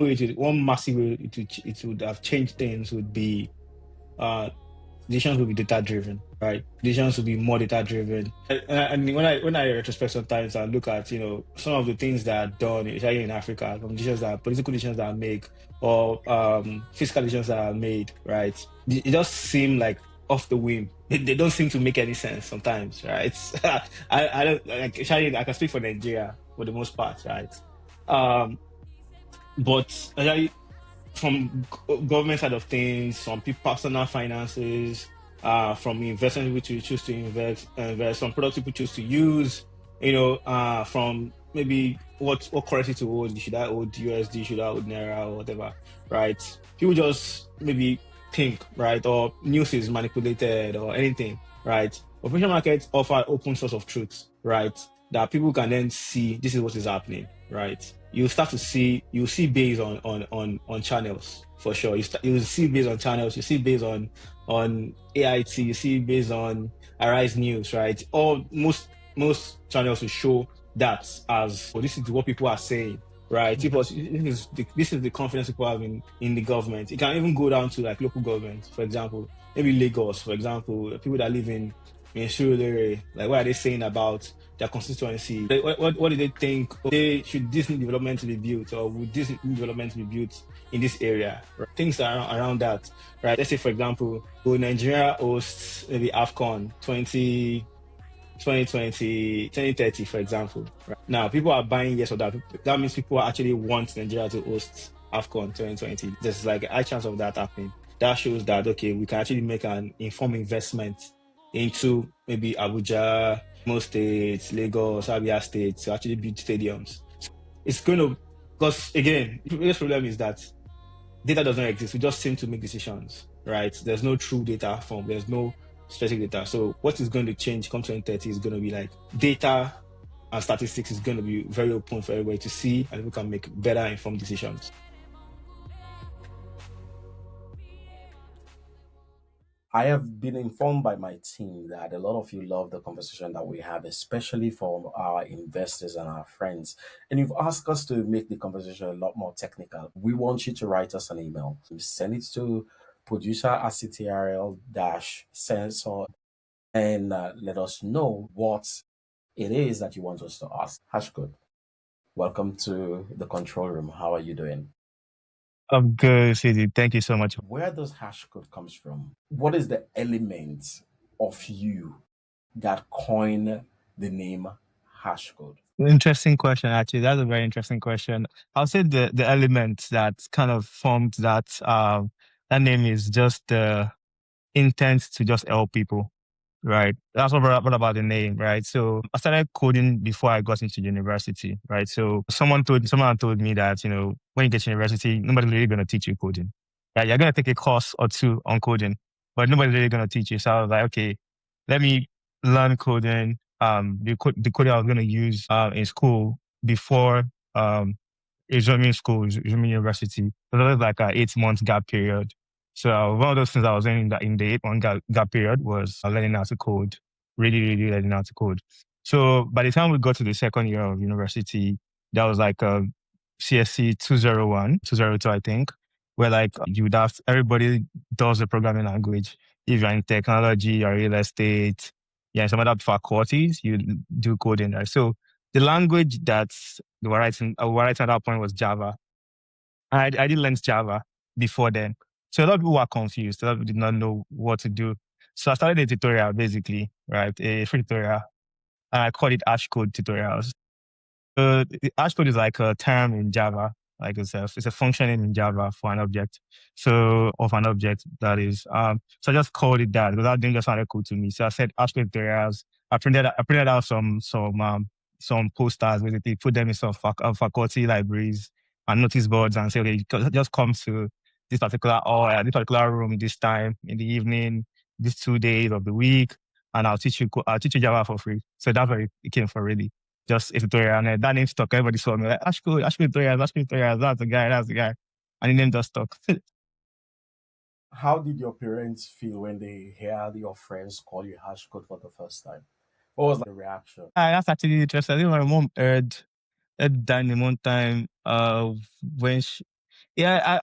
one massive way it would have changed things would be decisions will be data driven, right? Decisions will be more data driven. And when I retrospect sometimes I look at some of the things that are done, especially in Africa, some decisions that political decisions that are made or fiscal decisions that are made, right? It just seem like off the whim. They don't seem to make any sense sometimes, right? I don't like especially I can speak for Nigeria for the most part, right? Um, but from government side of things, from people personal finances, from investment which you choose to invest, some products people choose to use, from maybe what currency to hold. Should I hold USD? Should I hold Naira or whatever? Right? People just maybe think, right, or news is manipulated or anything, right? Operation markets offer open source of truth, right? That people can then see this is what is happening, right? You start to see based on channels for sure. You see based on channels, you see based on AIT, you see based on Arise News, right? Or most channels will show that as this is what people are saying, right? People, this is the confidence people have in the government. It can even go down to like local government, for example, maybe Lagos, for example, people that live in Surulere, like what are they saying about their constituency? What do they think? Should this new development to be built, or would this new development be built in this area? Right? Things around that, right? Let's say, for example, will Nigeria host maybe AFCON 2030, for example. Right? Now, people are buying yes or that. That means people actually want Nigeria to host AFCON 2020. There's like a high chance of that happening. That shows that, okay, we can actually make an informed investment into maybe Abuja, most states, Lagos, Abia State to actually build stadiums. It's going to, because again, the biggest problem is that data does not exist. We just seem to make decisions, right? There's no true data form. There's no specific data. So what is going to change come 2030 is going to be like data and statistics is going to be very open for everybody to see, and we can make better informed decisions. I have been informed by my team that a lot of you love the conversation that we have, especially from our investors and our friends. And you've asked us to make the conversation a lot more technical. We want you to write us an email. Send it to producer@ctrl-sensor and let us know what it is that you want us to ask. Hashcode, welcome to the control room. How are you doing? I'm good, CD. Thank you so much. Where does hashcode comes from? What is the element of you that coined the name hashcode? Interesting question, actually. That's a very interesting question. I'll say the element that kind of formed that name is just the intent to just help people. Right. That's what about the name, right? So I started coding before I got into university, right? So someone told me that, when you get to university, nobody's really going to teach you coding. Right? You're going to take a course or two on coding, but nobody's really going to teach you. So I was like, okay, let me learn coding. The coding I was going to use in school before resuming school, resuming university. So that was like an 8 month gap period. So one of those things I was doing in the 8 month gap period was learning how to code, really, really learning how to code. So by the time we got to the second year of university, that was like CSC 201, 202, I think, where like you would have everybody does the programming language. If you're in technology or real estate, yeah, some other faculties, you do coding there. So the language that we were writing at that point was Java. I didn't learn Java before then. So a lot of people were confused. A lot of people did not know what to do. So I started a tutorial, basically, right? A free tutorial. And I called it Hashcode tutorials. The Hashcode is like a term in Java, like it's a function name in Java for an object. So of an object that is. So I just called it that because that didn't just sound cool to me. So I said Hashcode tutorials. I printed out some posters, basically put them in some faculty libraries and notice boards and say, okay, just come to this particular hour, this particular room, this time in the evening, these 2 days of the week, and I'll teach you Java for free. So that's where it came from, really. Just a tutorial, and that name stuck. Everybody saw me like, Ashko tutorials, that's the guy. And the name just stuck. How did your parents feel when they heard your friends call you hashcode for the first time? What was the reaction? That's actually interesting. I think my mom heard that in one time when Yeah, I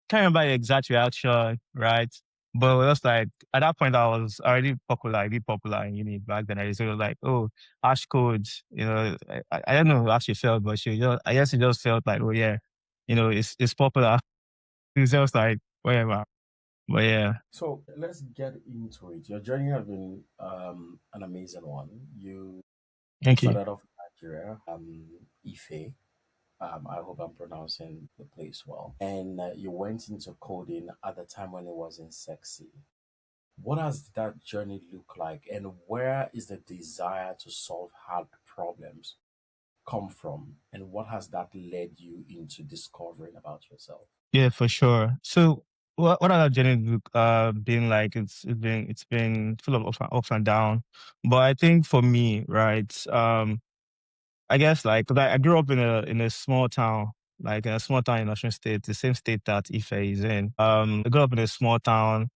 can't remember the exact reaction, right? But it was like at that point I was already popular, really popular in uni back then. So it was like, oh, hash codes, I don't know how she felt, but I guess she just felt like, oh yeah, it's popular. It's just like whatever. But yeah, So let's get into it. Your journey has been an amazing one. You thank you. started off in Nigeria, Ife. I hope I'm pronouncing the place well. And you went into coding at the time when it wasn't sexy. What does that journey look like, and where is the desire to solve hard problems come from, and what has that led you into discovering about yourself? Yeah, for sure. So what other journey look been like? It's been full of ups and downs. But I think for me, right, I guess like 'cause I grew up in a small town, like in a small town in Osun State, the same state that Ife is in. I grew up in a small town.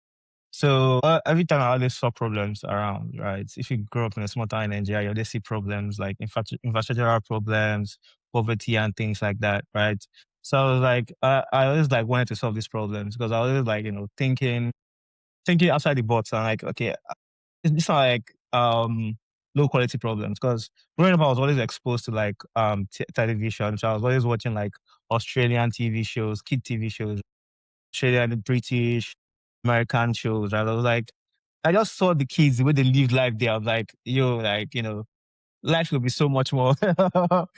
So every time I always saw problems around, right? If you grow up in a small town in Nigeria, you always see problems like infrastructural problems, poverty, and things like that, right? So I was like, I always like wanted to solve these problems because I was always like, thinking outside the box and like, okay, it's not like low quality problems because growing up I was always exposed to like television, so I was always watching like Australian TV shows, kid TV shows, Australian, British, American shows. Right? I was like, I just saw the kids the way they lived life there. I was like, yo, like life will be so much more than what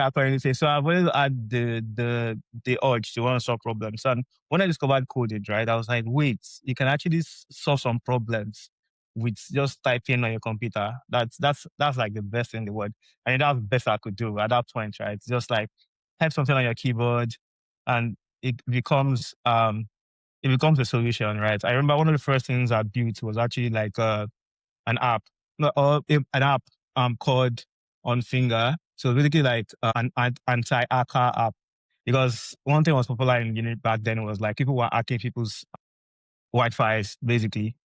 I currently say. So I've always had the urge to want to solve problems. And when I discovered coding, right, I was like, wait, you can actually solve some problems with just typing on your computer. That's like the best in the world. And that's the best I could do at that point, right? Just like type something on your keyboard and it becomes a solution, right? I remember one of the first things I built was actually like an app, no, or an app called On Finger. So basically like an anti-hacker app. Because one thing was popular in uni back then was like people were hacking people's Wi-Fi's basically.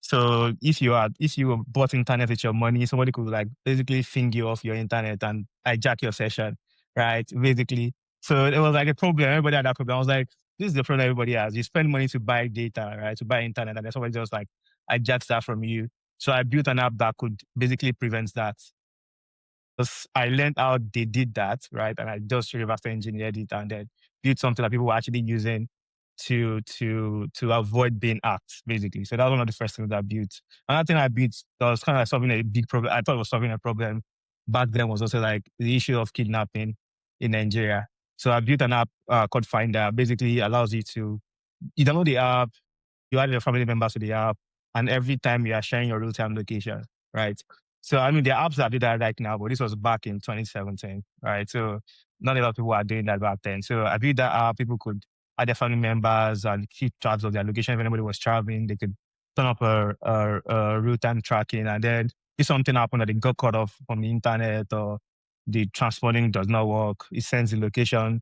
So if you bought internet with your money, somebody could like basically fing you off your internet and hijack your session, right? Basically. So it was like a problem. Everybody had that problem. I was like, this is the problem everybody has. You spend money to buy data, right? To buy internet, and then somebody just like hijacks that from you. So I built an app that could basically prevent that. Because I learned how they did that, right? And I just reverse engineered it and then built something that people were actually using to avoid being hacked, basically. So that was one of the first things that I built. Another thing I built that was kind of like solving a big problem. I thought it was solving a problem back then was also like the issue of kidnapping in Nigeria. So I built an app called Finder. Basically allows you download the app, you add your family members to the app, and every time you are sharing your real-time location, right? So I mean, there are apps that do that right now, but this was back in 2017, right? So not a lot of people are doing that back then. So I built that app. People could add their family members and keep tabs of their location. If anybody was traveling, they could turn up a real-time tracking, and then if something happened that they got cut off from the internet or the transporting does not work, it sends the location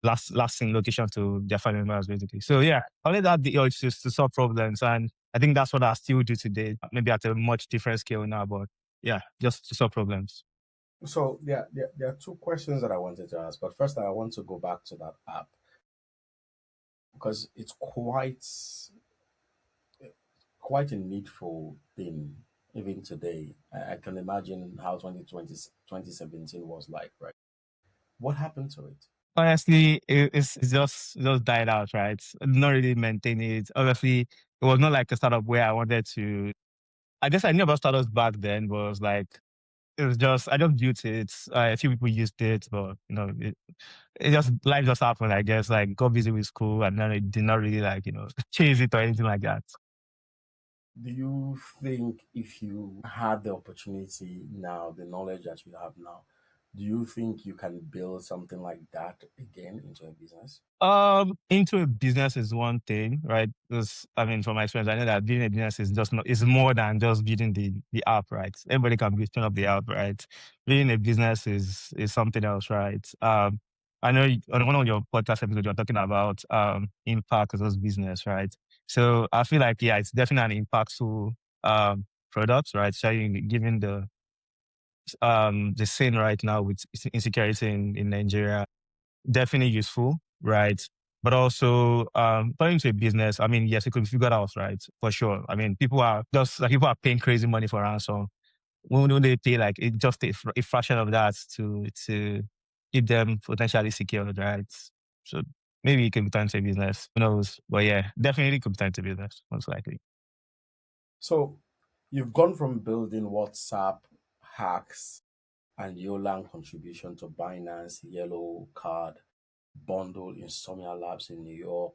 lasting location to their family members, basically. So yeah, I only that the urge to solve problems, and I think that's what I still do today, maybe at a much different scale now, but yeah, just to solve problems. So there are two questions that I wanted to ask, but first I want to go back to that app because it's quite a needful thing even today. I can imagine how 2017 was like, right? What happened to it? Honestly, it's just died out, right? Not really maintain it. Obviously, it was not like a startup where I wanted to. I guess I knew about startups back then, but it was like it was just I just built it. A few people used it, but it just life just happened. I guess like got busy with school, and then it did not really like chase it or anything like that. Do you think if you had the opportunity now, the knowledge that you have now, do you think you can build something like that again into a business? Into a business is one thing, right? Because I mean, from my experience, I know that building a business is just not, is more than just building the app, right? Everybody can spin up the app, right? Building a business is something else, right? I know on one of your podcast episodes you're talking about impact as business, right? So I feel like yeah, it's definitely an impactful product, right? So given the scene right now with insecurity in Nigeria, definitely useful, right? But also, turning to a business, I mean, yes, it could be figured out, right? For sure. I mean, people are paying crazy money for ransom. When they pay like just a fraction of that to keep them potentially secured, right? So maybe it could be turned to a business. Who knows? But yeah, definitely could be turned to business, most likely. So you've gone from building WhatsApp hacks and Yolang contribution to Binance, Yellow Card, Bundle, Insomnia Labs in New York,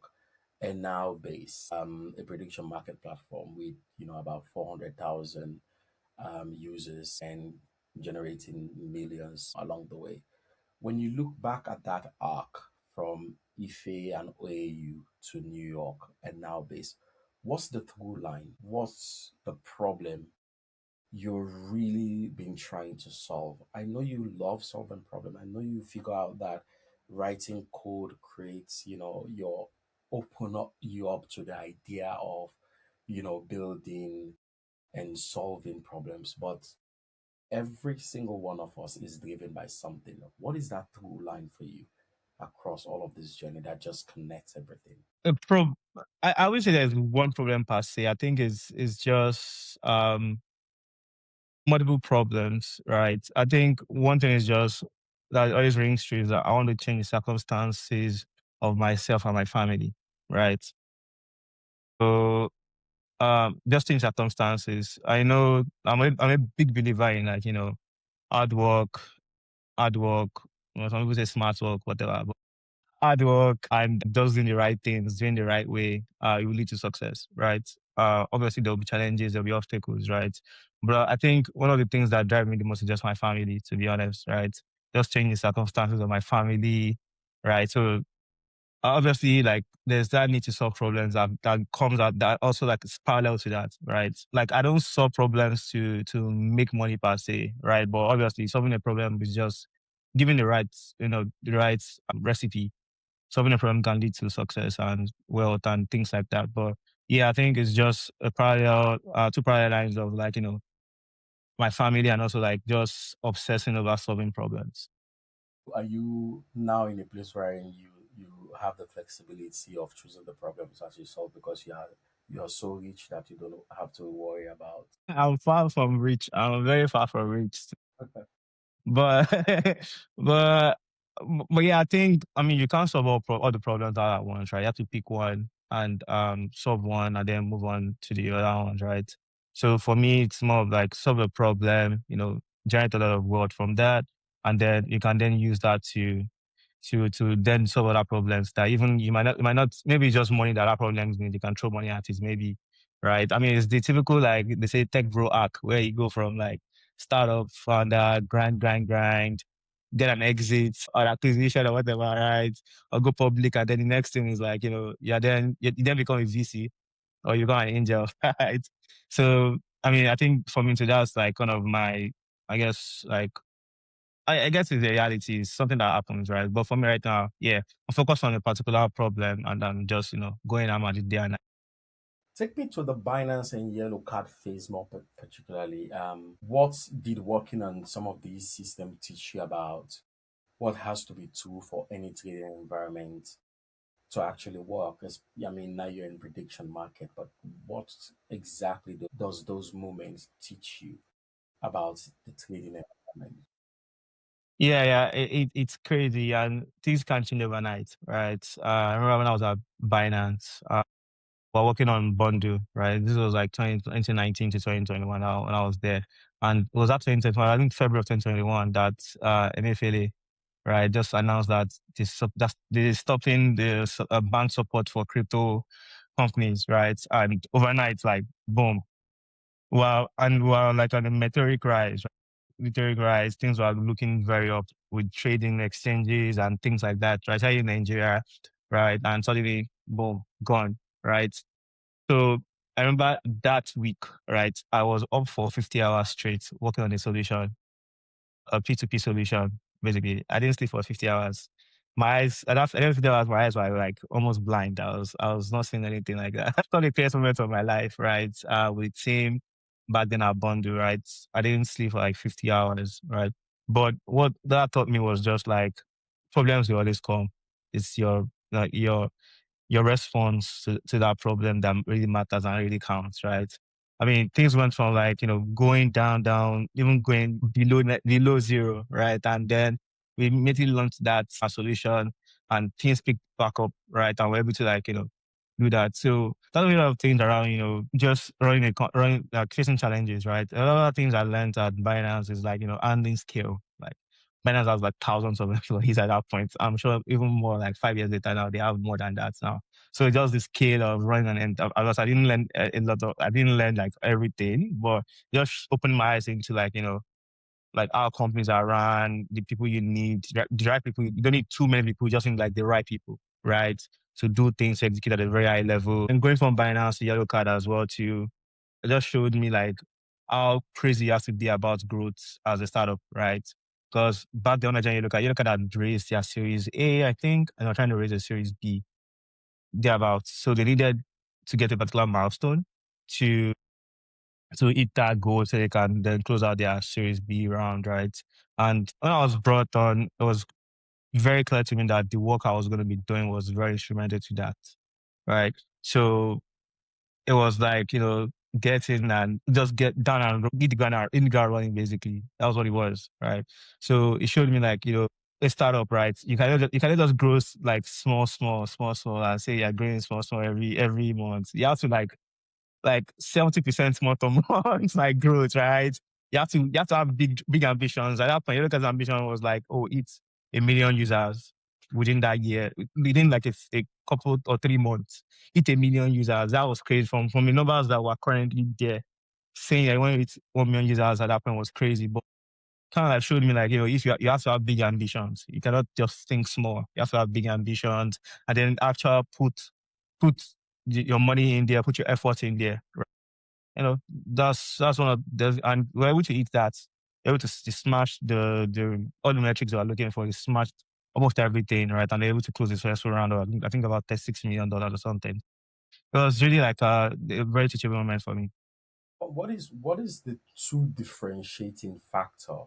and now Base, a prediction market platform with about 400,000 users and generating millions along the way. When you look back at that arc from Ife and OAU to New York and now Base, what's the through line? What's the problem you're really been trying to solve? I know you love solving problem. I know you figure out that writing code creates, your open up you up to the idea of, building and solving problems. But every single one of us is driven by something. What is that through line for you across all of this journey that just connects everything? A prob I would say there's one problem per se. I think is just multiple problems, right? I think one thing is just that always rings true is that I want to change the circumstances of myself and my family, right? So just in circumstances. I know I'm a big believer in like, hard work, hard work, some people say smart work, whatever. But hard work and just doing the right things, doing the right way, it will lead to success, right? Obviously there'll be challenges, there'll be obstacles, right? But I think one of the things that drive me the most is just my family, to be honest, right? Just changing the circumstances of my family, right? So obviously like there's that need to solve problems that comes out that also like is parallel to that, right? Like I don't solve problems to make money per se, right? But obviously solving a problem is just giving the right recipe. Solving a problem can lead to success and wealth and things like that. But yeah, I think it's just a parallel, two parallel lines of like, my family and also like just obsessing over solving problems. Are you now in a place where you have the flexibility of choosing the problems as you solve because you are so rich that you don't have to worry about? I'm far from rich. I'm very far from rich. But but but yeah, I think I mean you can't solve all the problems all at once, right? You have to pick one and solve one and then move on to the other ones, right? So for me, it's more of like solve a problem, generate a lot of wealth from that, and then you can then use that to then solve other problems that even you might not maybe it's just money that other problems mean you can throw money at it maybe, right? I mean it's the typical like they say tech bro arc where you go from like startup, founder, grind, get an exit or acquisition or whatever, right? Or go public. And then the next thing is like, you then become a VC or you become an angel, right? So, I mean, I think for me, so that's like kind of my, I guess, like, I guess it's a reality. It's something that happens, right? But for me right now, yeah, I'm focused on a particular problem and I'm just, going at it day and night. Take me to the Binance and Yellow Card phase more particularly. What did working on some of these systems teach you about what has to be true for any trading environment to actually work? I mean, now you're in prediction market, but what exactly does those moments teach you about the trading environment? Yeah, it's crazy and things can change overnight, right? I remember when I was at Binance, we're working on bundle, right? This was like 2019 to 2021 when I was there. And it was after 2021, I think February of 2021, that MFLA, right, just announced that they're stopping the bank support for crypto companies, right? And overnight, like, boom. Well, and we're like on a meteoric rise, right? Meteoric rise, things were looking very up with trading exchanges and things like that, right? Here in Nigeria, right? And suddenly, boom, gone, right? So I remember that week, right? I was up for 50 hours straight working on a solution, a P2P solution, basically. I didn't sleep for 50 hours. My eyes, at the end of 50 hours, my eyes were like almost blind. I was not seeing anything like that. That's one of the clearest moments of my life, right? With team back then at Bondo, right? I didn't sleep for like 50 hours, right? But what that taught me was just like problems will always come. It's your like your response to that problem that really matters and really counts, right? I mean, things went from like, going down, even going below zero, right? And then we immediately launched that solution and things picked back up, right? And we're able to like, do that. So that's a lot of things around, just running, like facing challenges, right? A lot of things I learned at Binance is like, handling scale. Like Binance has like thousands of employees at that point. I'm sure even more like 5 years later now, they have more than that now. So just the scale of running an enterprise. I didn't learn I didn't learn like everything, but just opened my eyes into like, like how companies are run, the people you need, the right people. You don't need too many people, you just need like the right people, right? To do things, to execute at a very high level. And going from Binance to Yellow Card as well too, it just showed me like how crazy you have to be about growth as a startup, right? Because back then, when Yellow Card had raised their Series A, I think, and they're trying to raise a Series B thereabouts. So they needed to get a particular milestone to hit that goal so they can then close out their Series B round, right? And when I was brought on, it was very clear to me that the work I was going to be doing was very instrumental to that, right? So it was like, get in and just get down and hit the ground running, basically. That was what it was, right? So it showed me like, a startup, right? You cannot just grow like small, and say you're growing small every month. You have to like 70% month on month, like growth, right? You have to have big ambitions. At that point, Yoruka's ambition was like, oh, it's 1 million users within that year, within like a couple or 3 months, hit 1 million users. That was crazy from the numbers that were currently there. Saying I want to hit 1 million users at that point was crazy, but kind of like showed me like, if you have to have big ambitions. You cannot just think small. You have to have big ambitions and then actually put your money in there, put your effort in there. That's one of the, and we're able to eat that. We're able to smash the all the metrics we are looking for. We smashed almost everything, right? And they're able to close the successful round of I think about $36 million or something. It was really like a very teachable moment for me. What is the true differentiating factor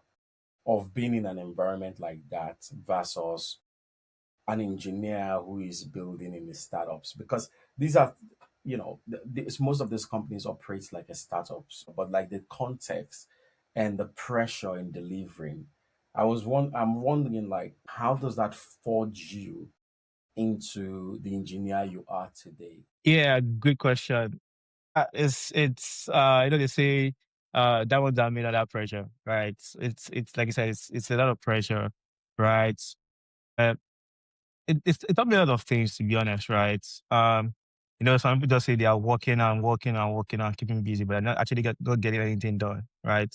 of being in an environment like that versus an engineer who is building in the startups? Because these are, most of these companies operate like a startups, but like the context and the pressure in delivering. I'm wondering like how does that forge you into the engineer you are today? Yeah, good question. It's they say that one's made under pressure, right? It's like I said, it's a lot of pressure, right? Uh, it taught me a lot of things, to be honest, right? Some people just say they are working and working and working and keeping busy, but they're not actually not getting anything done, right?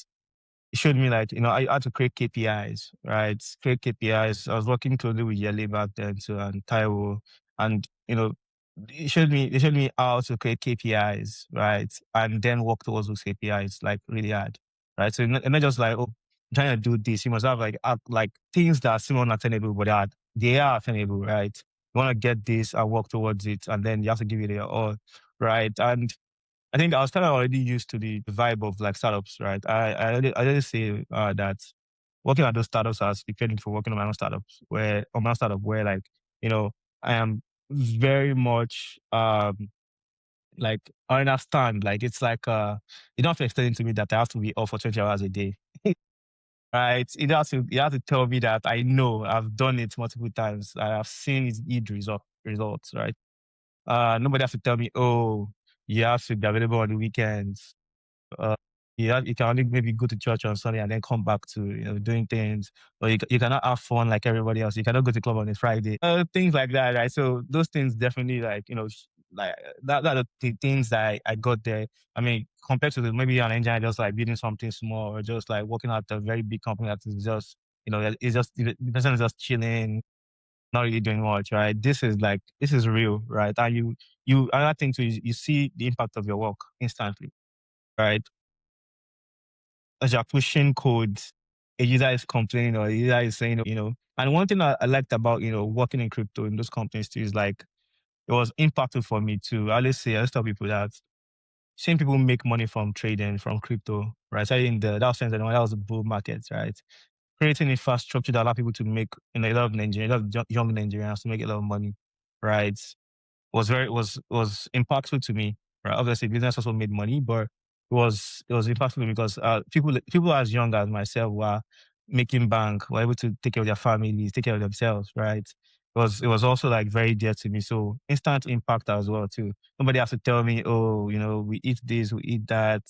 It showed me like, I had to create KPIs, right? Create KPIs. I was working closely with Yele back then too and Taiwo. And, it showed me how to create KPIs, right? And then work towards those KPIs like really hard. Right. So not just like, oh, I'm trying to do this. You must have like things that seem unattainable, but they are attainable, right? You want to get this and work towards it, and then you have to give it your all, right? And I think I was kind of already used to the vibe of like startups, right? I already say that working at those startups has prepared me for working on my own startup where like, you know, I am very much like I understand. Like it's like you don't have to explain it to me that I have to be off for 20 hours a day. Right. You have to tell me that I know I've done it multiple times. I have seen it yield results, right? Nobody has to tell me, oh, you have to be available on the weekends. Uh, you can only maybe go to church on Sunday and then come back to doing things, or you cannot have fun like everybody else. You cannot go to club on a Friday, things like that, right? So those things definitely like like that are the things that I got there. I mean, compared to maybe an engineer just like building something small or just like working at a very big company that is just it's just the person is just chilling, not really doing much, right? This is real, right? And you another thing too is you see the impact of your work instantly, right? As you're pushing codes, a user is complaining or a user is saying. And one thing I liked about, working in crypto in those companies too is like, it was impactful for me too. I always tell people that seeing people make money from trading, from crypto, right? So in that was sense, that was the bull market, right? Creating infrastructure that allow people to make, a lot of Nigerians, a lot of young Nigerians to make a lot of money, right, was impactful to me. Right, obviously business also made money, but it was impactful to me because people as young as myself were making bank, were able to take care of their families, take care of themselves. Right, it was also like very dear to me. So instant impact as well too. Nobody has to tell me, oh, we eat this, we eat that,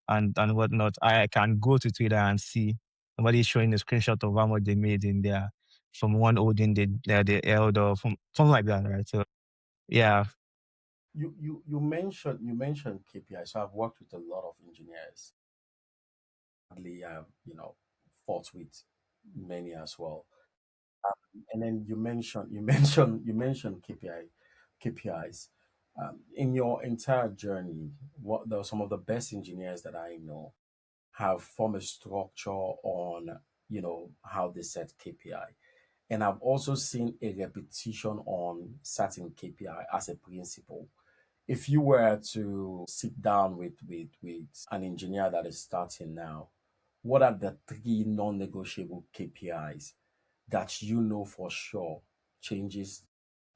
and whatnot. I can go to Twitter and see somebody showing a screenshot of how much they made in there from one holding they held or from something like that. Right, so yeah. You mentioned KPI. So I've worked with a lot of engineers. Hardly, fought with many as well. And then you mentioned KPIs. In your entire journey, what the some of the best engineers that I know have formed a structure on how they set KPI. And I've also seen a repetition on setting KPI as a principle. If you were to sit down with an engineer that is starting now, what are the three non-negotiable KPIs that you know for sure changes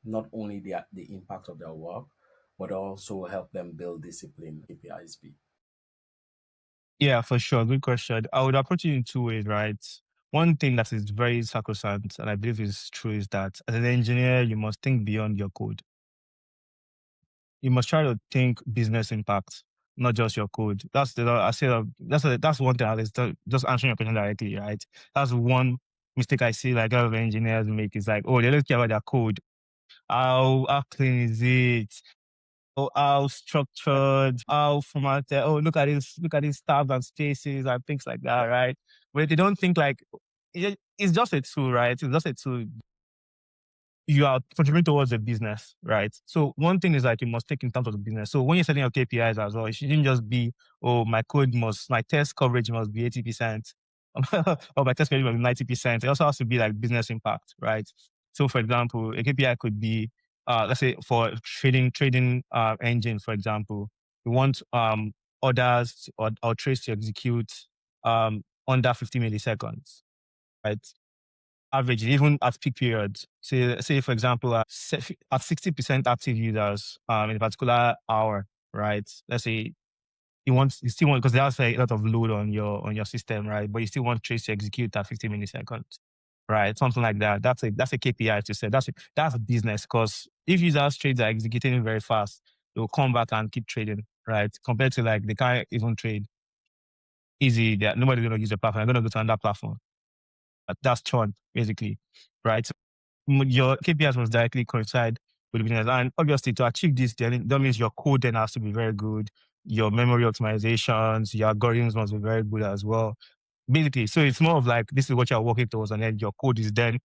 not only the impact of their work, but also help them build discipline? KPIs be. Yeah, for sure. Good question. I would approach it in two ways, right? One thing that is very sacrosanct, and I believe is true, is that as an engineer, you must think beyond your code. You must try to think business impact, not just your code. I say that's one thing. Just answering your question directly, right? That's one mistake I see like a lot of engineers make is like, oh, they don't care about their code. How clean is it? Oh, how structured, how formatted. Oh, look at these tabs and spaces and things like that, right? But they don't think like it's just a tool, right? It's just a tool. You are contributing towards the business, right? So one thing is like you must think in terms of the business. So when you're setting up KPIs as well, it shouldn't just be, oh, my test coverage must be 80%, or my test coverage must be 90%. It also has to be like business impact, right? So for example, a KPI could be, let's say for trading engine, for example, we want orders or trades to execute under 50 milliseconds, right? Average, even at peak periods. Say for example, at 60% active users in a particular hour, right? Let's say you still want because there's a lot of load on your system, right? But you still want trace to execute at 50 milliseconds, right? Something like that. That's a KPI to set. That's a business because if users trades are executing very fast, they'll come back and keep trading, right? Compared to like they can't even trade easy. That nobody's gonna use the platform. They're gonna go to another platform. That's churn, basically, right? Your KPIs must directly coincide with the business. And obviously, to achieve this, then that means your code then has to be very good. Your memory optimizations, your algorithms must be very good as well. Basically, so it's more of like this is what you're working towards, and then your code is then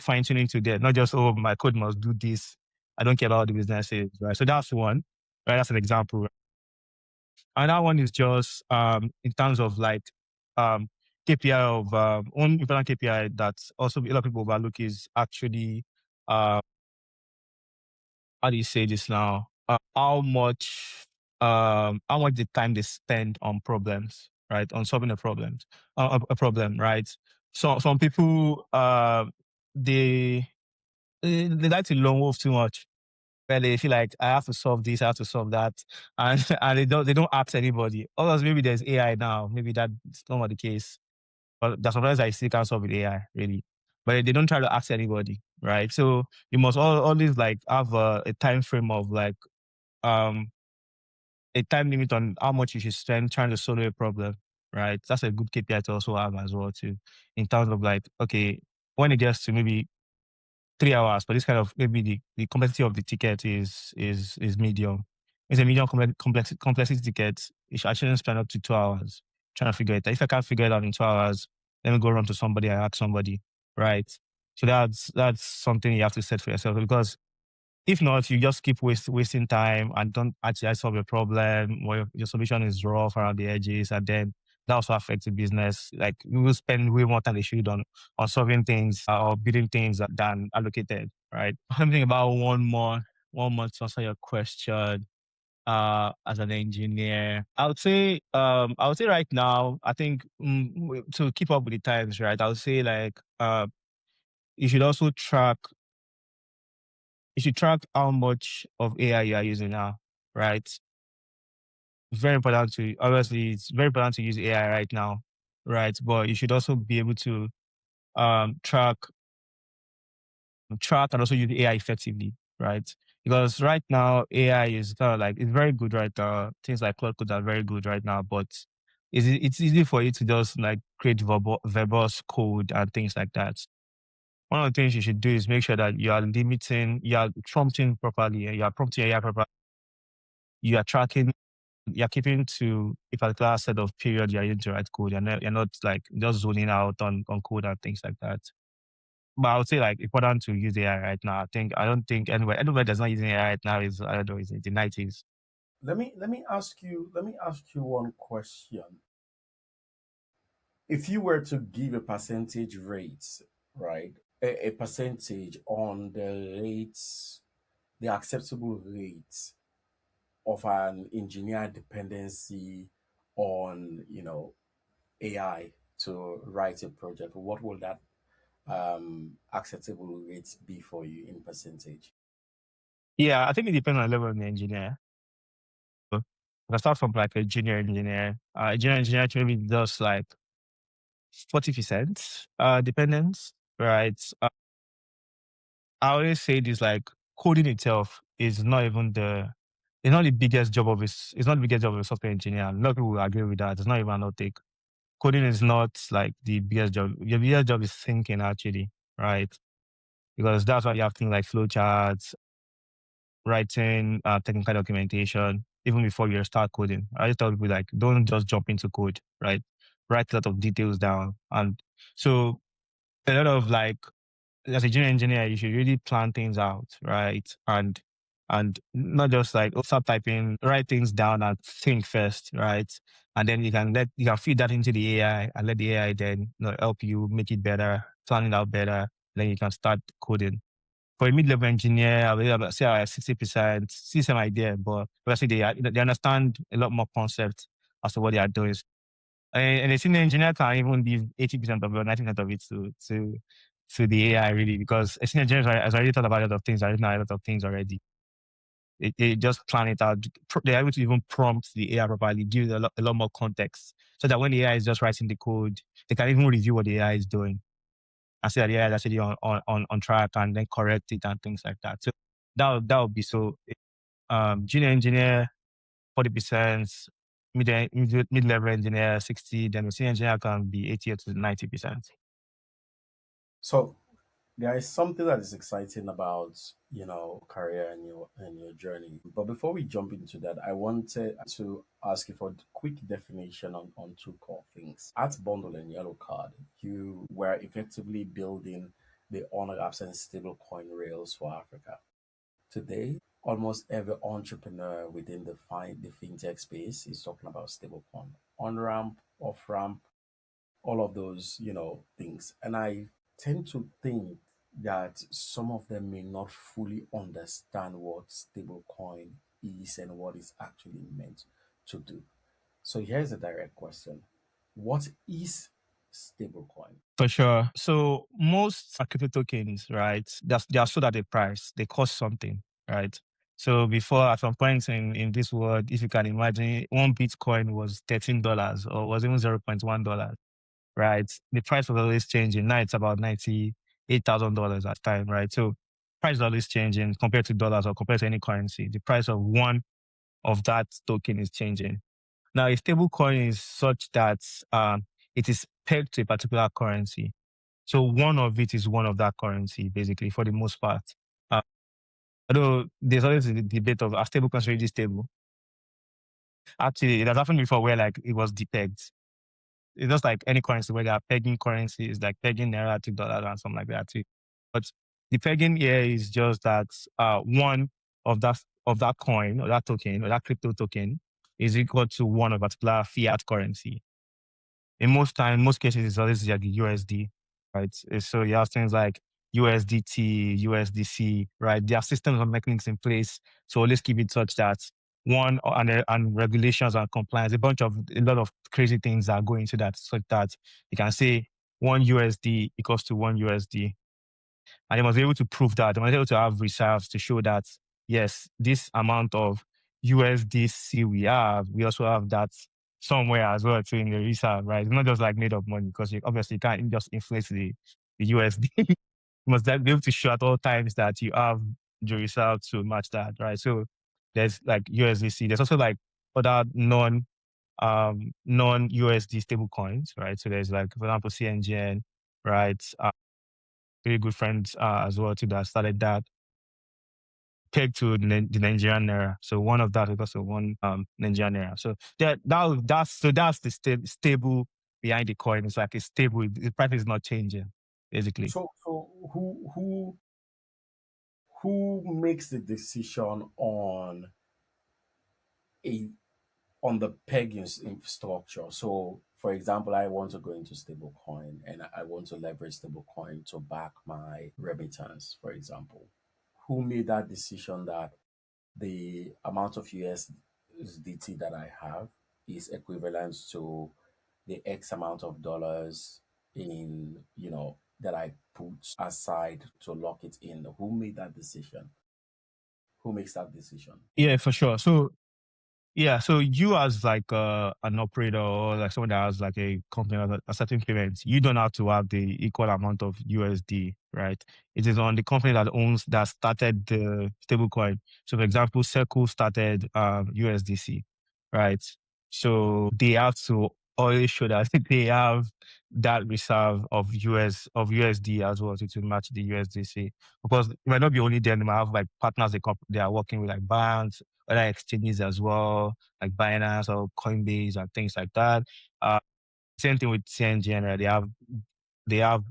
fine tuning to that, not just oh my code must do this. I don't care about what the business is, right? So that's one, right? That's an example. Another one is just in terms of like um KPI of one important KPI that also a lot of people overlook is actually how do you say this now? How much the time they spend on problems, right? On solving a problem, right? So some people they they like to lone wolf too much. Where they feel like I have to solve this, I have to solve that, and and they don't ask anybody. Others maybe there's AI now, maybe that's not the case, but that sometimes I still can't solve with AI really, but they don't try to ask anybody, right? So you must always like have a time frame of like um a time limit on how much you should spend trying to solve a problem, right? That's a good KPI to also have as well too, in terms of like okay, when it gets to maybe 3 hours, but this kind of maybe the complexity of the ticket is medium. It's a medium complexity ticket. I shouldn't spend up to 2 hours trying to figure it out. If I can't figure it out in 2 hours, let me go run to somebody and ask somebody, right? So that's something you have to set for yourself because if not, you just keep wasting time and don't actually solve a problem, or your solution is rough around the edges, and then that also affects the business. Like you will spend way more time they should on solving things or building things than allocated, right? I'm thinking about one more to answer your question. As an engineer, I would say right now, I think to keep up with the times, right? I would say like you should also track you should track how much of AI you are using now, right? Very important to obviously it's very important to use AI right now, right? But you should also be able to track and also use AI effectively, right? Because right now AI is kind of like it's very good right now. Things like Cloud Code are very good right now, but it's easy for you to just like create verbose code and things like that. One of the things you should do is make sure that you are prompting properly, and you are prompting AI properly. You are tracking, you're keeping to a particular set of period you're using to write code. You're not like just zoning out on code and things like that. But I would say like important to use AI right now. I don't think anywhere that's not using AI right now is I don't know, is in the 90s. Let me ask you one question. If you were to give a percentage rate, right, a percentage on the rates, the acceptable rates of an engineer dependency on, AI to write a project, what will that acceptable rate be for you in percentage? Yeah, I think it depends on the level of the engineer. So if I start from like a junior engineer, junior engineer maybe does like 40% dependence, right? I always say this like coding itself is not even it's not the biggest job of it's not the biggest job of a software engineer. A lot of people will agree with that. It's not even an take. Coding is not like the biggest job. Your biggest job is thinking actually, right? Because that's why you have things like flowcharts, writing, technical documentation, even before you start coding. I just tell people like, don't just jump into code, right? Write a lot of details down. And so a lot of like, as a junior engineer, you should really plan things out, right? And not just like start typing, write things down and think first, right? And then you can feed that into the AI and let the AI then help you make it better, plan it out better. Then you can start coding. For a mid-level engineer, I will say I have 60%, see some idea, but obviously they understand a lot more concepts as to what they are doing. And a senior engineer can even leave 80% of it or 90% of it to the AI really, because a senior engineer has already thought about a lot of things, already know a lot of things already. They just plan it out. They're able to even prompt the AI properly, give it a lot more context, so that when the AI is just writing the code, they can even review what the AI is doing and see that the AI is actually on track and then correct it and things like that. So that would be so. Junior engineer 40%, mid-level engineer 60, then the senior engineer can be 80 to 90%. So there is something that is exciting about career and your journey. But before we jump into that, I wanted to ask you for a quick definition on two core things. At Bundle and Yellow Card, you were effectively building the on absent stablecoin rails for Africa. Today, almost every entrepreneur within the fintech space is talking about stablecoin, on ramp, off ramp, all of those, things. And I tend to think that some of them may not fully understand what stablecoin is and what it's actually meant to do. So here's a direct question. What is stablecoin? For sure. So most crypto tokens, right? They are sold at a price. They cost something, right? So before, at some point in this world, if you can imagine, one Bitcoin was $13 or was even $0.1, right? The price was always changing. Now it's about $98,000 at time, right? So price is always changing compared to dollars or compared to any currency. The price of one of that token is changing. Now, a stable coin is such that it is pegged to a particular currency. So one of it is one of that currency, basically, for the most part. Uh, Although there's always a debate of are stable coins really stable? Actually, it has happened before where like it was depegged. It's just like any currency where they are pegging currencies, like pegging naira to dollar and something like that too. But the pegging here is just that one of that coin or that token or that crypto token is equal to one of a particular fiat currency. In most cases, it's always like the USD, right? So you have things like USDT, USDC, right? There are systems and mechanisms in place to always keep it such that and regulations and compliance, a lot of crazy things that go into that, so that you can say one USD equals to one USD. And they must be able to prove that. They must be able to have reserves to show that, yes, this amount of USDC we have, we also have that somewhere as well too in the reserve, right? It's not just like made up money because you obviously can't just inflate the USD. You must be able to show at all times that you have the reserve to match that, right? So there's like USDC. There's also like other non USD stable coins, right? So there's like, for example, CNGN, right? Very good friends as well too that started that pegged to the Nigerian naira. So one of that is also one Nigerian naira. So that's the stable behind the coin. It's like it's stable. The price is not changing, basically. So who makes the decision a on the pegging structure? So, for example, I want to go into stablecoin and I want to leverage stablecoin to back my remittance, for example. Who made that decision that the amount of USDT that I have is equivalent to the X amount of dollars in, that I put aside to lock it in? Who made that decision? Who makes that decision? Yeah, for sure. So yeah, so you as like an operator or like someone that has like a company or a certain payment, you don't have to have the equal amount of USD, right? It is on the company that started the stablecoin. So for example, Circle started USDC, right? So they have to always show that they have that reserve of USD as well to match the USDC. Because it might not be only them, they might have like partners they are working with like banks, other exchanges as well, like Binance or Coinbase and things like that. Same thing with CNGN, right? They have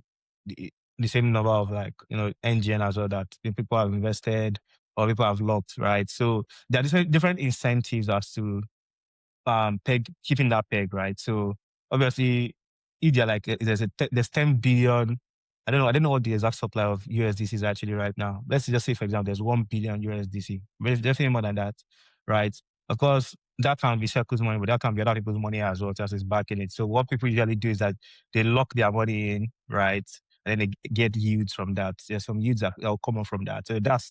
the same number of like NGN as well that the people have invested or people have locked, right? So there are different incentives as to keeping that peg, right? So obviously, if they're like there's 10 billion, I don't know what the exact supply of USDC is actually right now. Let's just say, for example, there's 1 billion USDC, but it's definitely more than that, right? Of course, that can be Circle's money, but that can be other people's money as well, just is backing it. So what people usually do is that they lock their money in, right? And then they get yields from that. There's some yields that are common from that. So that's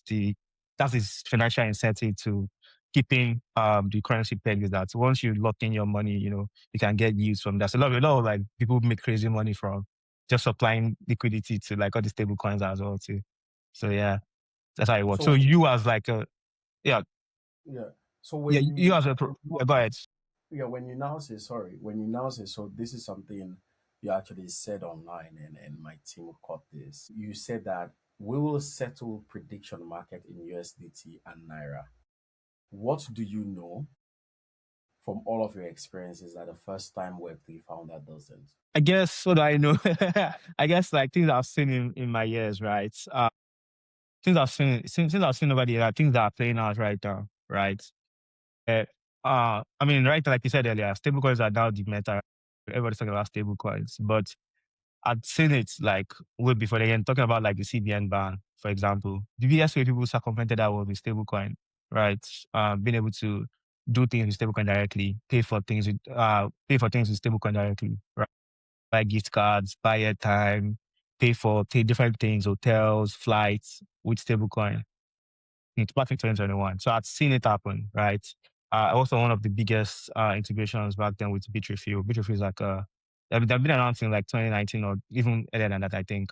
his financial incentive to keeping the currency peg is that once you lock in your money, you can get yields from that. So a lot of like people make crazy money from just supplying liquidity to like all the stable coins as well too. So yeah, that's how it works. So So you as like a yeah, yeah. So yeah, you as a yeah, go ahead. yeah, when you now say, so this is something you actually said online, and my team caught this. You said that we will settle prediction market in USDT and Naira. What do you know from all of your experiences that the first time Web3 founder doesn't? I guess what do I know? I guess like things I've seen in my years, right? Things I've seen over the years, things that are playing out right now, right? Uh, I mean, right, like you said earlier, stablecoins are now the meta. Everybody's talking about stablecoins, but I'd seen it like way before again, talking about like the CBN ban, for example. The biggest way people circumvented that was with stablecoin, right? Being able to do things with stablecoin directly, pay for things with stablecoin directly, right? Buy gift cards, buy airtime, pay different things, hotels, flights with stablecoin. It's back in 2021. So I'd seen it happen, right? Also one of the biggest integrations back then with Bitrefill. Bitrefill is like they've been around since like 2019 or even earlier than that, I think.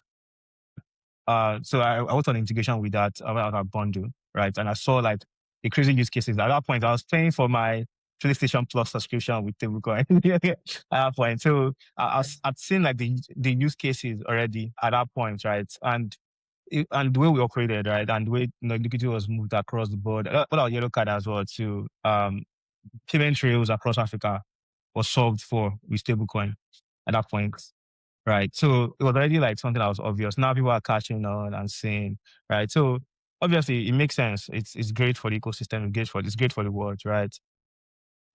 So I was on integration with that about our bundle, right? And I saw like the crazy use cases. At that point, I was paying for my PlayStation Plus subscription with Stablecoin at that point. So I'd seen like the use cases already at that point, right? And the way we operated, right, and the way liquidity was moved across the board, what our yellow card as well to payment trails across Africa was solved for with stablecoin at that point, right? So it was already like something that was obvious. Now people are catching on and saying, right? So obviously it makes sense. It's great for the ecosystem. It's great for the world, right?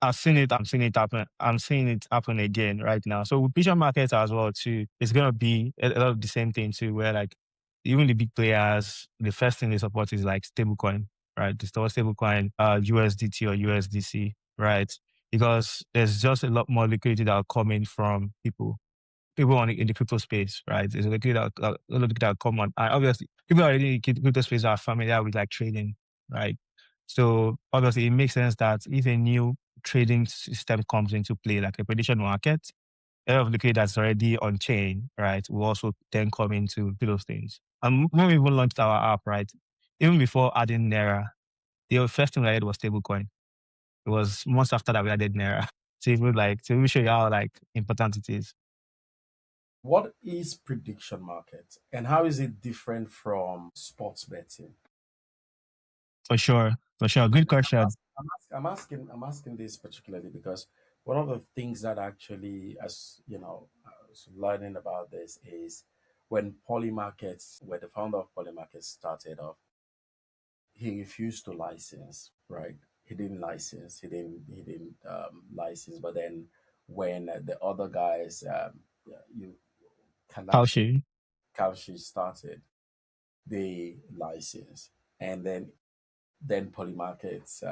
I've seen it. I'm seeing it happen. I'm seeing it happen again right now. So with prediction markets as well too, it's gonna be a lot of the same thing too, where like even the big players, the first thing they support is like stablecoin, right? The stablecoin, USDT or USDC, right? Because there's just a lot more liquidity that are coming from people. people in the crypto space, right? It's looking at common. And obviously, people already in the crypto space are familiar with like trading, right? So obviously, it makes sense that if a new trading system comes into play, like a prediction market, a lot of liquidity that's already on chain, right, will also then come into those things. And when we even launched our app, right, even before adding Naira, the first thing we added was stablecoin. It was months after that we added Naira. So even like to even show you how like important it is. What is prediction market and how is it different from sports betting? For sure. For sure. Good question. I'm asking this particularly because one of the things that actually, as you know, I was learning about this is when Polymarkets, where the founder of Polymarkets started off, he refused to license, right? He didn't license. But then when the other guys, yeah, you How Kalashi, she? Kalshi started, they licensed, and then Polymarkets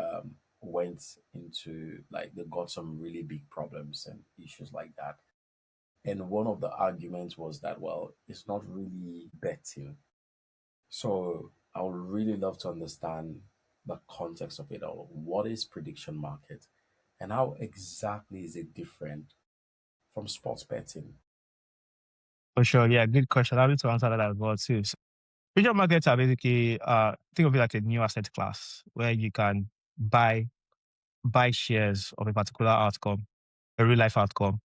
went into like they got some really big problems and issues like that. And one of the arguments was that well, it's not really betting. So I would really love to understand the context of it all. What is prediction market, and how exactly is it different from sports betting? For sure. Yeah, good question. I need to answer that as well too. So, prediction markets are basically think of it like a new asset class where you can buy shares of a particular outcome, a real life outcome,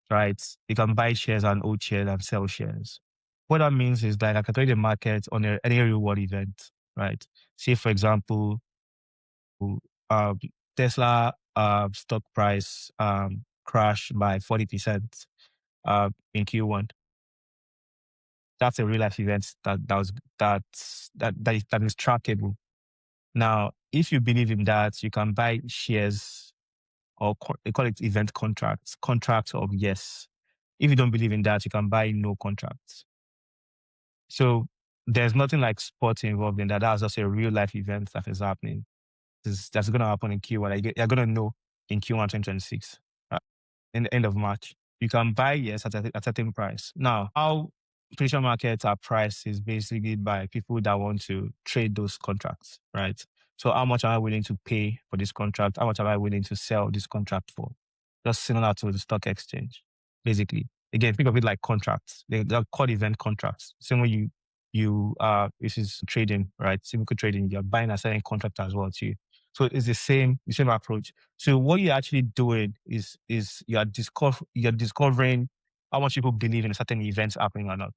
right? You can buy shares and hold shares and sell shares. What that means is that I can trade the market on any reward event, right? Say, for example, um, Tesla stock price crashed by 40% in Q1. That's a real life event that is trackable. Now, if you believe in that, you can buy shares or they call it event contracts of yes. If you don't believe in that, you can buy no contracts. So there's nothing like sports involved in that. That's just a real life event that is happening. That's going to happen in Q1. Like, you're going to know in Q1 2026, in the end of March. You can buy yes at a certain price. Now, how prediction markets are priced is basically by people that want to trade those contracts, right? So how much am I willing to pay for this contract? How much am I willing to sell this contract for? Just similar to the stock exchange, basically. Again, think of it like contracts. They're called event contracts. Same way this is trading, right? Simple trading, you're buying and selling contract as well too. So it's the same approach. So what you're actually doing is you're discovering how much people believe in a certain event happening or not,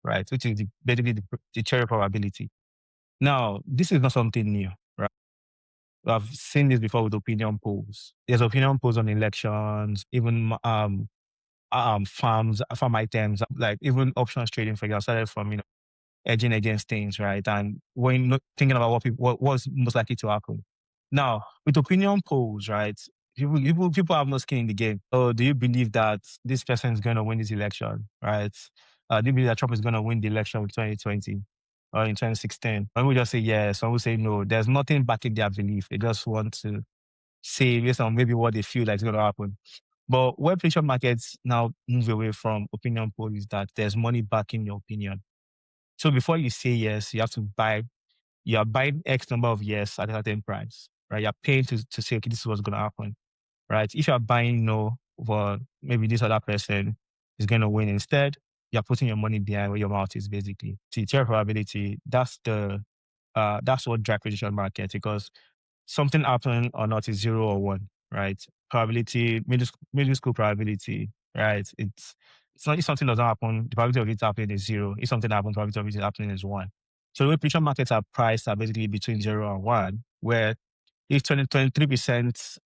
right? Which is basically the cherry probability. Now, this is not something new, right? I've seen this before with opinion polls. There's opinion polls on elections, even farm items, like even options trading. For example, started from edging against things, right? And when thinking about what was most likely to happen. Now, with opinion polls, right? People have no skin in the game. So, do you believe that this person is going to win this election, right? Do you believe that Trump is going to win the election in 2020 or in 2016? Some will just say yes. Some will say no. There's nothing backing their belief. They just want to say based on maybe what they feel like is going to happen. But where prediction markets now move away from opinion polls is that there's money backing your opinion. So before you say yes, you have to you are buying X number of yes at a certain price, right? You're paying to say, okay, this is what's going to happen, right? If you're buying no for maybe this other person is going to win instead, you're putting your money behind where your mouth is basically. See, share probability, that's what drives prediction market because something happening or not is 0 or 1, right? Probability, middle school probability, right? It's not if something doesn't happen, the probability of it happening is 0. If something happens, the probability of it happening is 1. So the way prediction markets are priced are basically between 0 and 1, where if 23%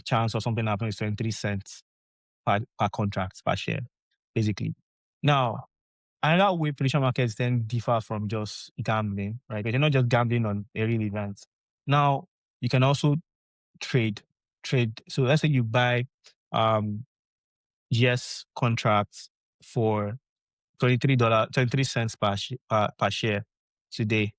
chance of something happening is 23 cents per contract, per share, basically. Now, another way prediction markets then differ from just gambling, right? But you're not just gambling on a real event. Now, you can also trade. So let's say you buy um yes contracts for $23, 23 cents per share today.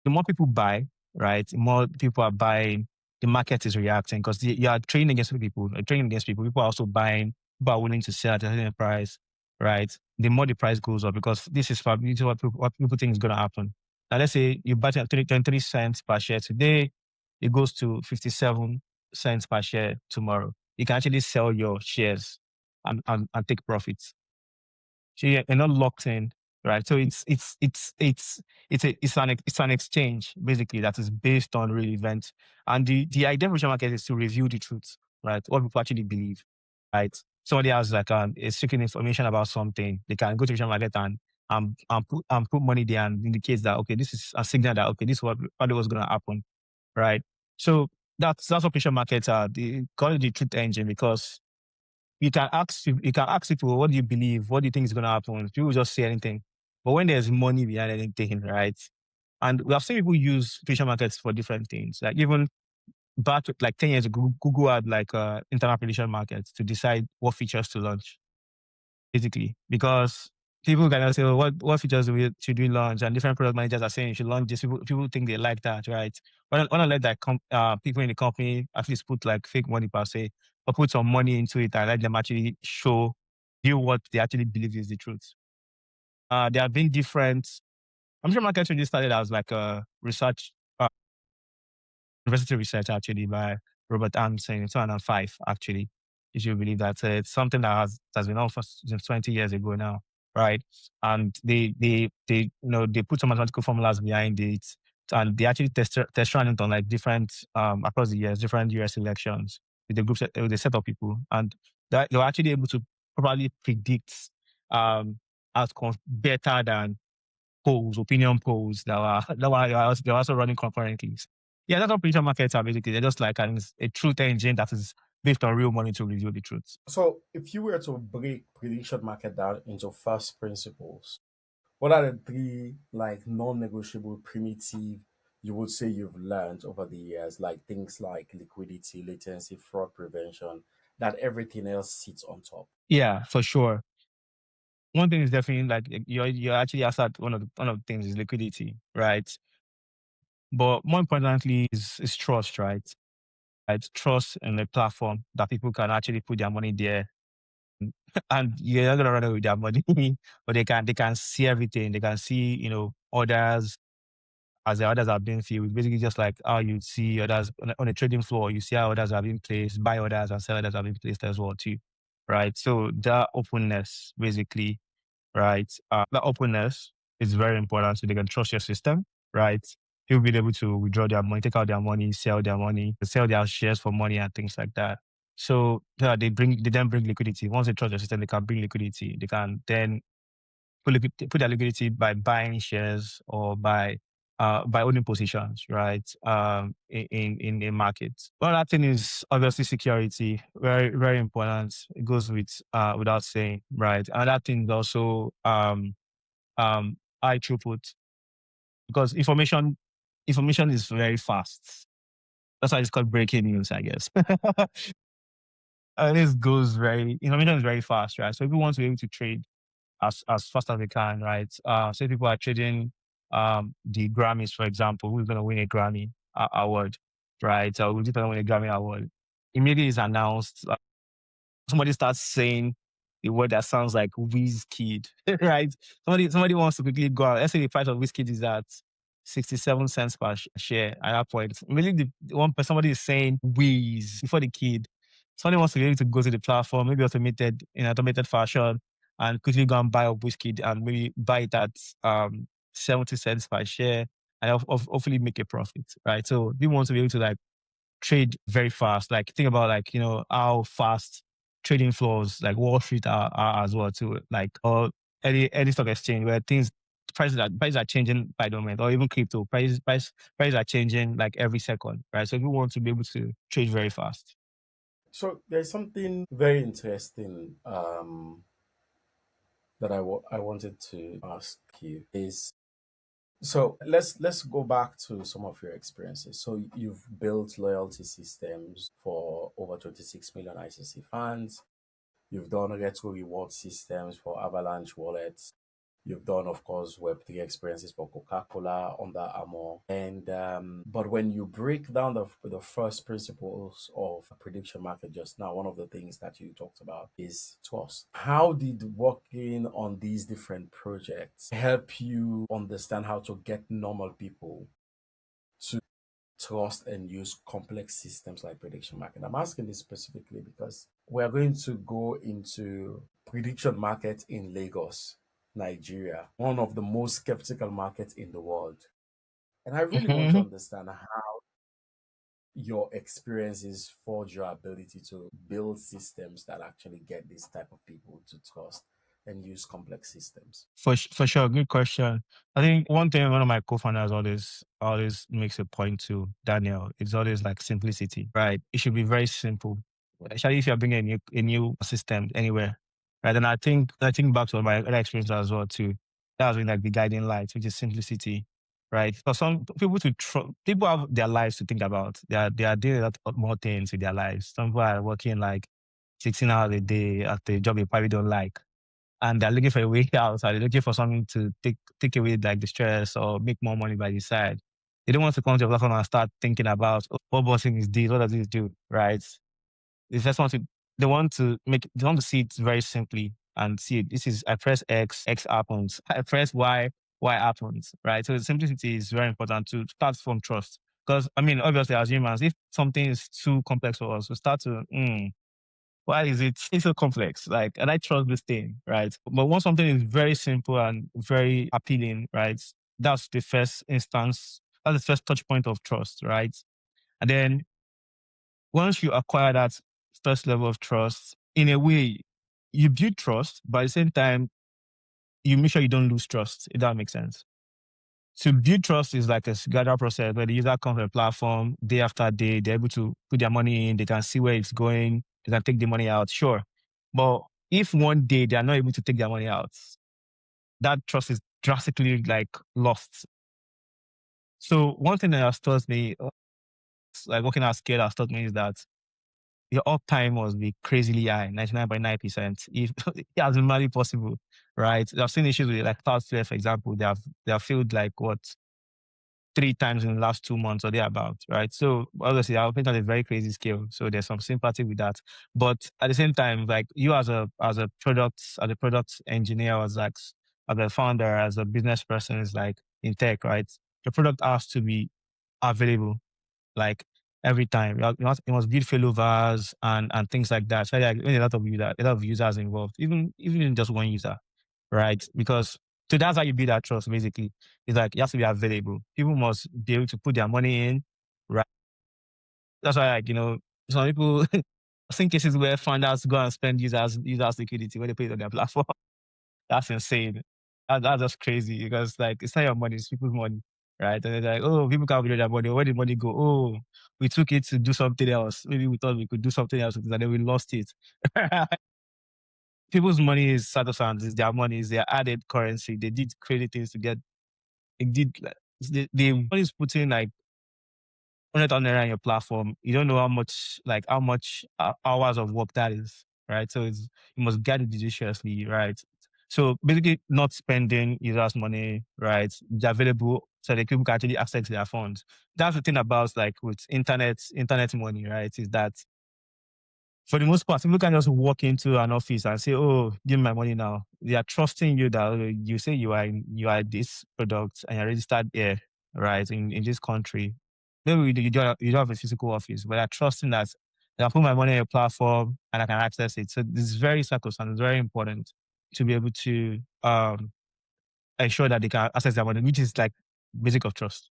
The more people buy, right, the more people are buying, the market is reacting because you are trading against people. Trading against people. People are also buying people are willing to sell at a certain price, right? The more the price goes up, because this is probably what people think is going to happen. Now, let's say you buy it at 23 cents per share today, it goes to 57 cents per share tomorrow. You can actually sell your shares and take profits. So you're not locked in, right? So it's an exchange basically that is based on real events. And the idea of the market is to review the truth, right? What people actually believe, right? Somebody has like is seeking information about something, they can go to the share market and put money there and indicates that okay, this is a signal that okay, this is what probably was gonna happen, right? So that's what prediction markets are. They call it the truth engine because you can ask people, what do you believe? What do you think is going to happen? People just say anything. But when there's money behind anything, right? And we have seen people use prediction markets for different things. Like even back like 10 years ago, Google had like internal prediction markets to decide what features to launch, basically. Because people can say, what features should we launch? And different product managers are saying you should launch this. People think they like that, right? When I let that people in the company at least put like fake money per se, or put some money into it and let them actually show you what they actually believe is the truth. There have been different. I'm sure market really started as like a research, university research actually by Robert Amson in 2005. Actually, if you believe that it's something that's been on for since 20 years ago now, right? And they put some mathematical formulas behind it, and they actually test ran it on like different across the years, different US elections with the groups with a set of people, and that they were actually able to probably predict outcomes better than polls, opinion polls they're also running concurrently. Yeah, that's what prediction markets are basically. They're just like a truth engine that is based on real money to reveal the truth. So, if you were to break prediction market down into first principles, what are the three like non-negotiable primitive you would say you've learned over the years, like things like liquidity, latency, fraud prevention, that everything else sits on top? Yeah, for sure. One thing is definitely like you actually asked that one of the things is liquidity, right? But more importantly is trust, right? Right? Trust in the platform that people can actually put their money there and you're not gonna run away with their money, but they can see everything. They can see, orders as the orders are being filled. Basically just like how you see others on a trading floor, you see how orders are being placed, buy orders and sell orders are being placed as well too. Right. So that openness basically, right? That openness is very important so they can trust your system, right? People be able to withdraw their money, take out their money, sell their shares for money and things like that. So yeah, they then bring liquidity. Once they trust your system, they can bring liquidity. They can then put their liquidity by buying shares or by owning positions, right? In the market. Well, that thing is obviously security, very very important. It goes without saying, right? And that thing is also high throughput because information is very fast. That's why it's called breaking news, I guess. This goes very information is very fast, right? So if you want to be able to trade as fast as they can, right? Say people are trading the Grammys, for example, who's going to win a Grammy award, right? So who's going to win a Grammy award? Immediately is announced. Somebody starts saying a word that sounds like Kid, right? Somebody wants to quickly go out. Let's say the price of Kid is at 67 cents per share at that point. Immediately, somebody is saying Wiz before the kid. Somebody wants to be able to go to the platform, maybe in automated fashion, and quickly go and buy a Kid and maybe buy it at 70 cents per share and hopefully make a profit, right? So we want to be able to like trade very fast. Like think about like, how fast trading floors like Wall Street are as well too. Like or any stock exchange where prices are changing by the moment, or even crypto prices are changing like every second, right? So we want to be able to trade very fast. So, there's something very interesting that I wanted to ask you is so let's go back to some of your experiences. So you've built loyalty systems for over 26 million ICC fans. You've done retro reward systems for Avalanche wallets. You've done, of course, Web3 experiences for Coca-Cola, Under Armour. And but when you break down the first principles of a prediction market just now, one of the things that you talked about is trust. How did working on these different projects help you understand how to get normal people to trust and use complex systems like prediction market? I'm asking this specifically because we are going to go into prediction market in Lagos, Nigeria, one of the most skeptical markets in the world. And I really want to Mhm. understand how your experiences forge your ability to build systems that actually get this type of people to trust and use complex systems. For sure, good question. I think one thing one of my co-founders always makes a point to Daniel. It's always like simplicity, right? It should be very simple, especially if you're bringing a new system anywhere, right? And I think back to my other experience as well too. That has been like the guiding light, which is simplicity, right? For some people people have their lives to think about. They are doing a lot more things with their lives. Some people are working like 16 hours a day at a job they probably don't like, and they're looking for a way out. Or they're looking for something to take away like the stress or make more money by the side. They don't want to come to a platform and start thinking about, oh, what bossing is this, what does this do, right? They just want to they want to see it very simply and see it. This is I press X, X happens. I press Y, Y happens, right? So simplicity is very important to start from trust. Because I mean, obviously, as humans, if something is too complex for us, we start to why is it's so complex? Like, and I trust this thing, right? But once something is very simple and very appealing, right? That's the first instance, that's the first touch point of trust, right? And then once you acquire that first level of trust, in a way, you build trust, but at the same time, you make sure you don't lose trust, if that makes sense. To build trust is like a gradual process where the user comes to the platform day after day. They're able to put their money in. They can see where it's going. They can take the money out. Sure. But if one day they are not able to take their money out, that trust is drastically like lost. So one thing that has taught me, like working at scale has taught me is that your uptime must be crazily high, 99.9%, if as humanly possible, right? I've seen issues with like Cloudflare, for example. They have failed like what 3 times in the last 2 months or thereabout, right? So obviously, I think on a very crazy scale. So there's some sympathy with that. But at the same time, like you as a product engineer, as a founder, as a business person, is like in tech, right? The product has to be available like every time. You must build failovers and things like that. So like when a lot of users involved, even just one user, right? Because so that's how you build that trust. Basically, it's like you have to be available. People must be able to put their money in, right? That's why, like some people. I've seen cases where founders go and spend users liquidity when they put it on their platform. That's insane. That's just crazy because like it's not your money, it's people's money, right? And they're like, oh, people can't withdraw their money. Where did money go? Oh, we took it to do something else. Maybe we thought we could do something else with it, and then we lost it. People's money is Satosan, is their money, is their added currency. They did crazy things to get. It did. Like, the money is putting like 100 naira on your platform. You don't know how much hours of work that is, right? So you must get it judiciously, right? So basically, not spending users' money, right? It's available so that people can actually access their funds. That's the thing about like with internet money, right? Is that for the most part, people can just walk into an office and say, "Oh, give me my money now." They are trusting you that you say you are this product and you're registered here, right, in this country. Maybe you don't have a physical office, but they're trusting that I can put my money on your platform and I can access it. So this is very circumstantial. It's very important to be able to ensure that they can access their money, which is like basic of trust.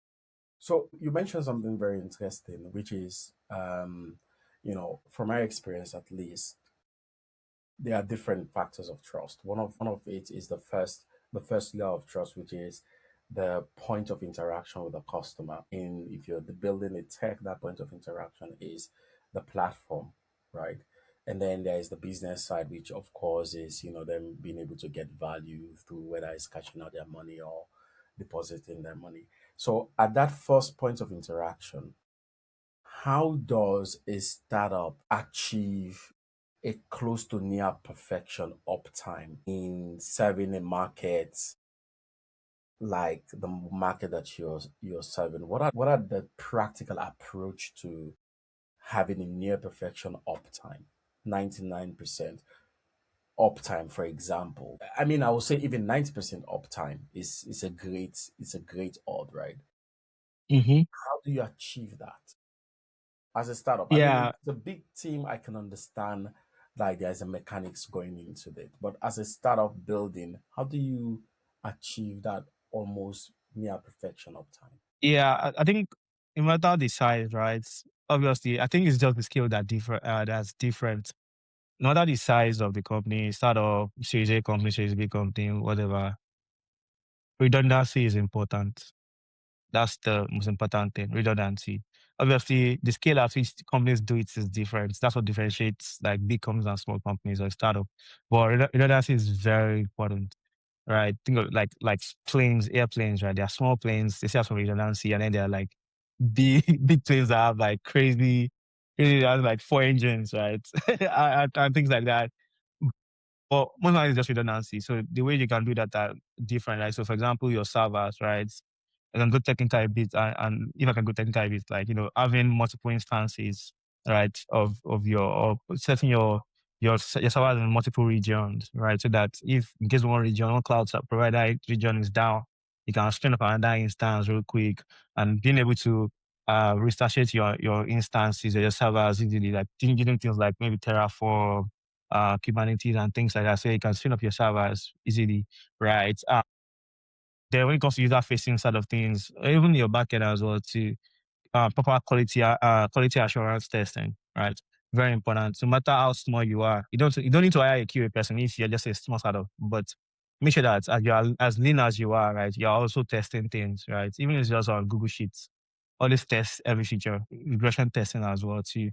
So you mentioned something very interesting, which is, from my experience at least, there are different factors of trust. One of it is the first layer of trust, which is the point of interaction with the customer. In if you're building a tech, that point of interaction is the platform, right? And then there is the business side, which of course is them being able to get value through whether it's cashing out their money or depositing their money. So at that first point of interaction, how does a startup achieve a close to near perfection uptime in serving a market like the market that you're serving? What are the practical approach to having a near perfection uptime? 99% uptime, for example. I mean, I would say even 90% uptime is a great odd, right? Hmm. How do you achieve that as a startup? I mean, if Yeah, it's a big team, I can understand like there's a mechanics going into it. But as a startup building, how do you achieve that almost near perfection uptime? yeah. I think no matter the size, right? Obviously, I think it's just the scale that's different. No matter the size of the company, startup, Series A company, Series B company, whatever, redundancy is important. That's the most important thing, redundancy. Obviously, the scale at which companies do it is different. That's what differentiates like big companies and small companies or startup. But redundancy is very important, right? Think of like planes, airplanes, right? They are small planes, they still have some redundancy, and then they're like big big planes that have like crazy has like four engines, right? and things like that. But most of it is just redundancy. So the way you can do that are different, right? So for example, your servers, right? I can go technical a bit, and if I can go technical a bit, like having multiple instances, right, of your or setting your servers in multiple regions, right, so that if in case one region, one provider region is down, you can spin up another instance real quick, and being able to restate your instances or your servers easily, like using things like maybe Terraform, Kubernetes, and things like that, so you can spin up your servers easily, right? Then when it comes to user facing side of things, even your backend as well too, proper quality assurance testing, right? Very important. No matter how small you are, you don't need to hire a QA person if you're just a small startup, but make sure that as you are as lean as you are, right, you're also testing things, right? Even if it's just on Google Sheets, always test every feature, regression testing as well too.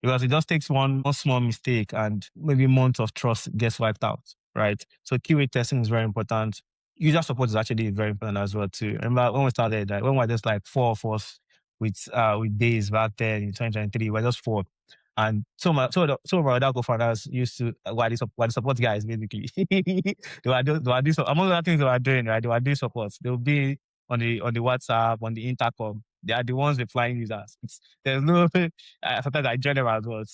Because it just takes one small mistake and maybe months of trust gets wiped out, right? So QA testing is very important. User support is actually very important as well too. Remember when we started, like when we were just like four of us with days back then in 2023, we were just four. And some of our other co-founders used to were the support guys basically. They were doing among other things they were doing, right? They were doing support. They would be on the WhatsApp, on the intercom. They are the ones replying users. There's no sometimes I join them as well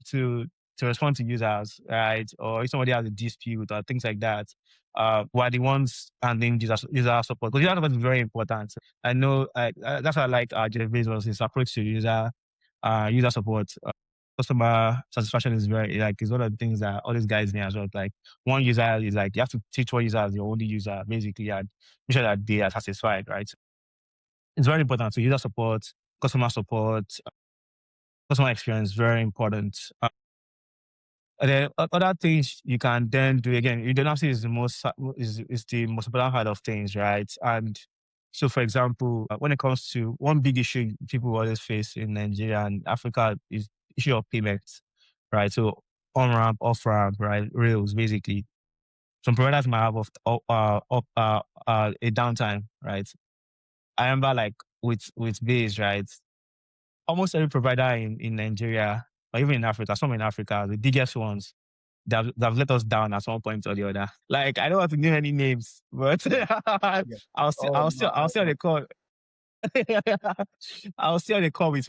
to respond to users, right? Or if somebody has a dispute or things like that, who are the ones handling user support. Because user support is very important. I know that's why I like Jeff Bezos' his approach to user support. Customer satisfaction is very like is one of the things that all these guys need as well. Like one user is like you have to teach one user as your only user basically, and make sure that they are satisfied, right? It's very important. So user support, customer experience, very important. And then other things you can then do again. Redundancy is the most important part of things, right? And so, for example, when it comes to one big issue people always face in Nigeria and Africa is issue of payments, right? So on ramp, off ramp, right? Rails, basically. Some providers might have a downtime, right? I remember like with Base, right? Almost every provider in Nigeria or even in Africa, some in Africa, the biggest ones they've let us down at one point or the other. Like I don't want to name any names, but Yeah, yeah. Oh no, I'll still on the call. I'll still on the call with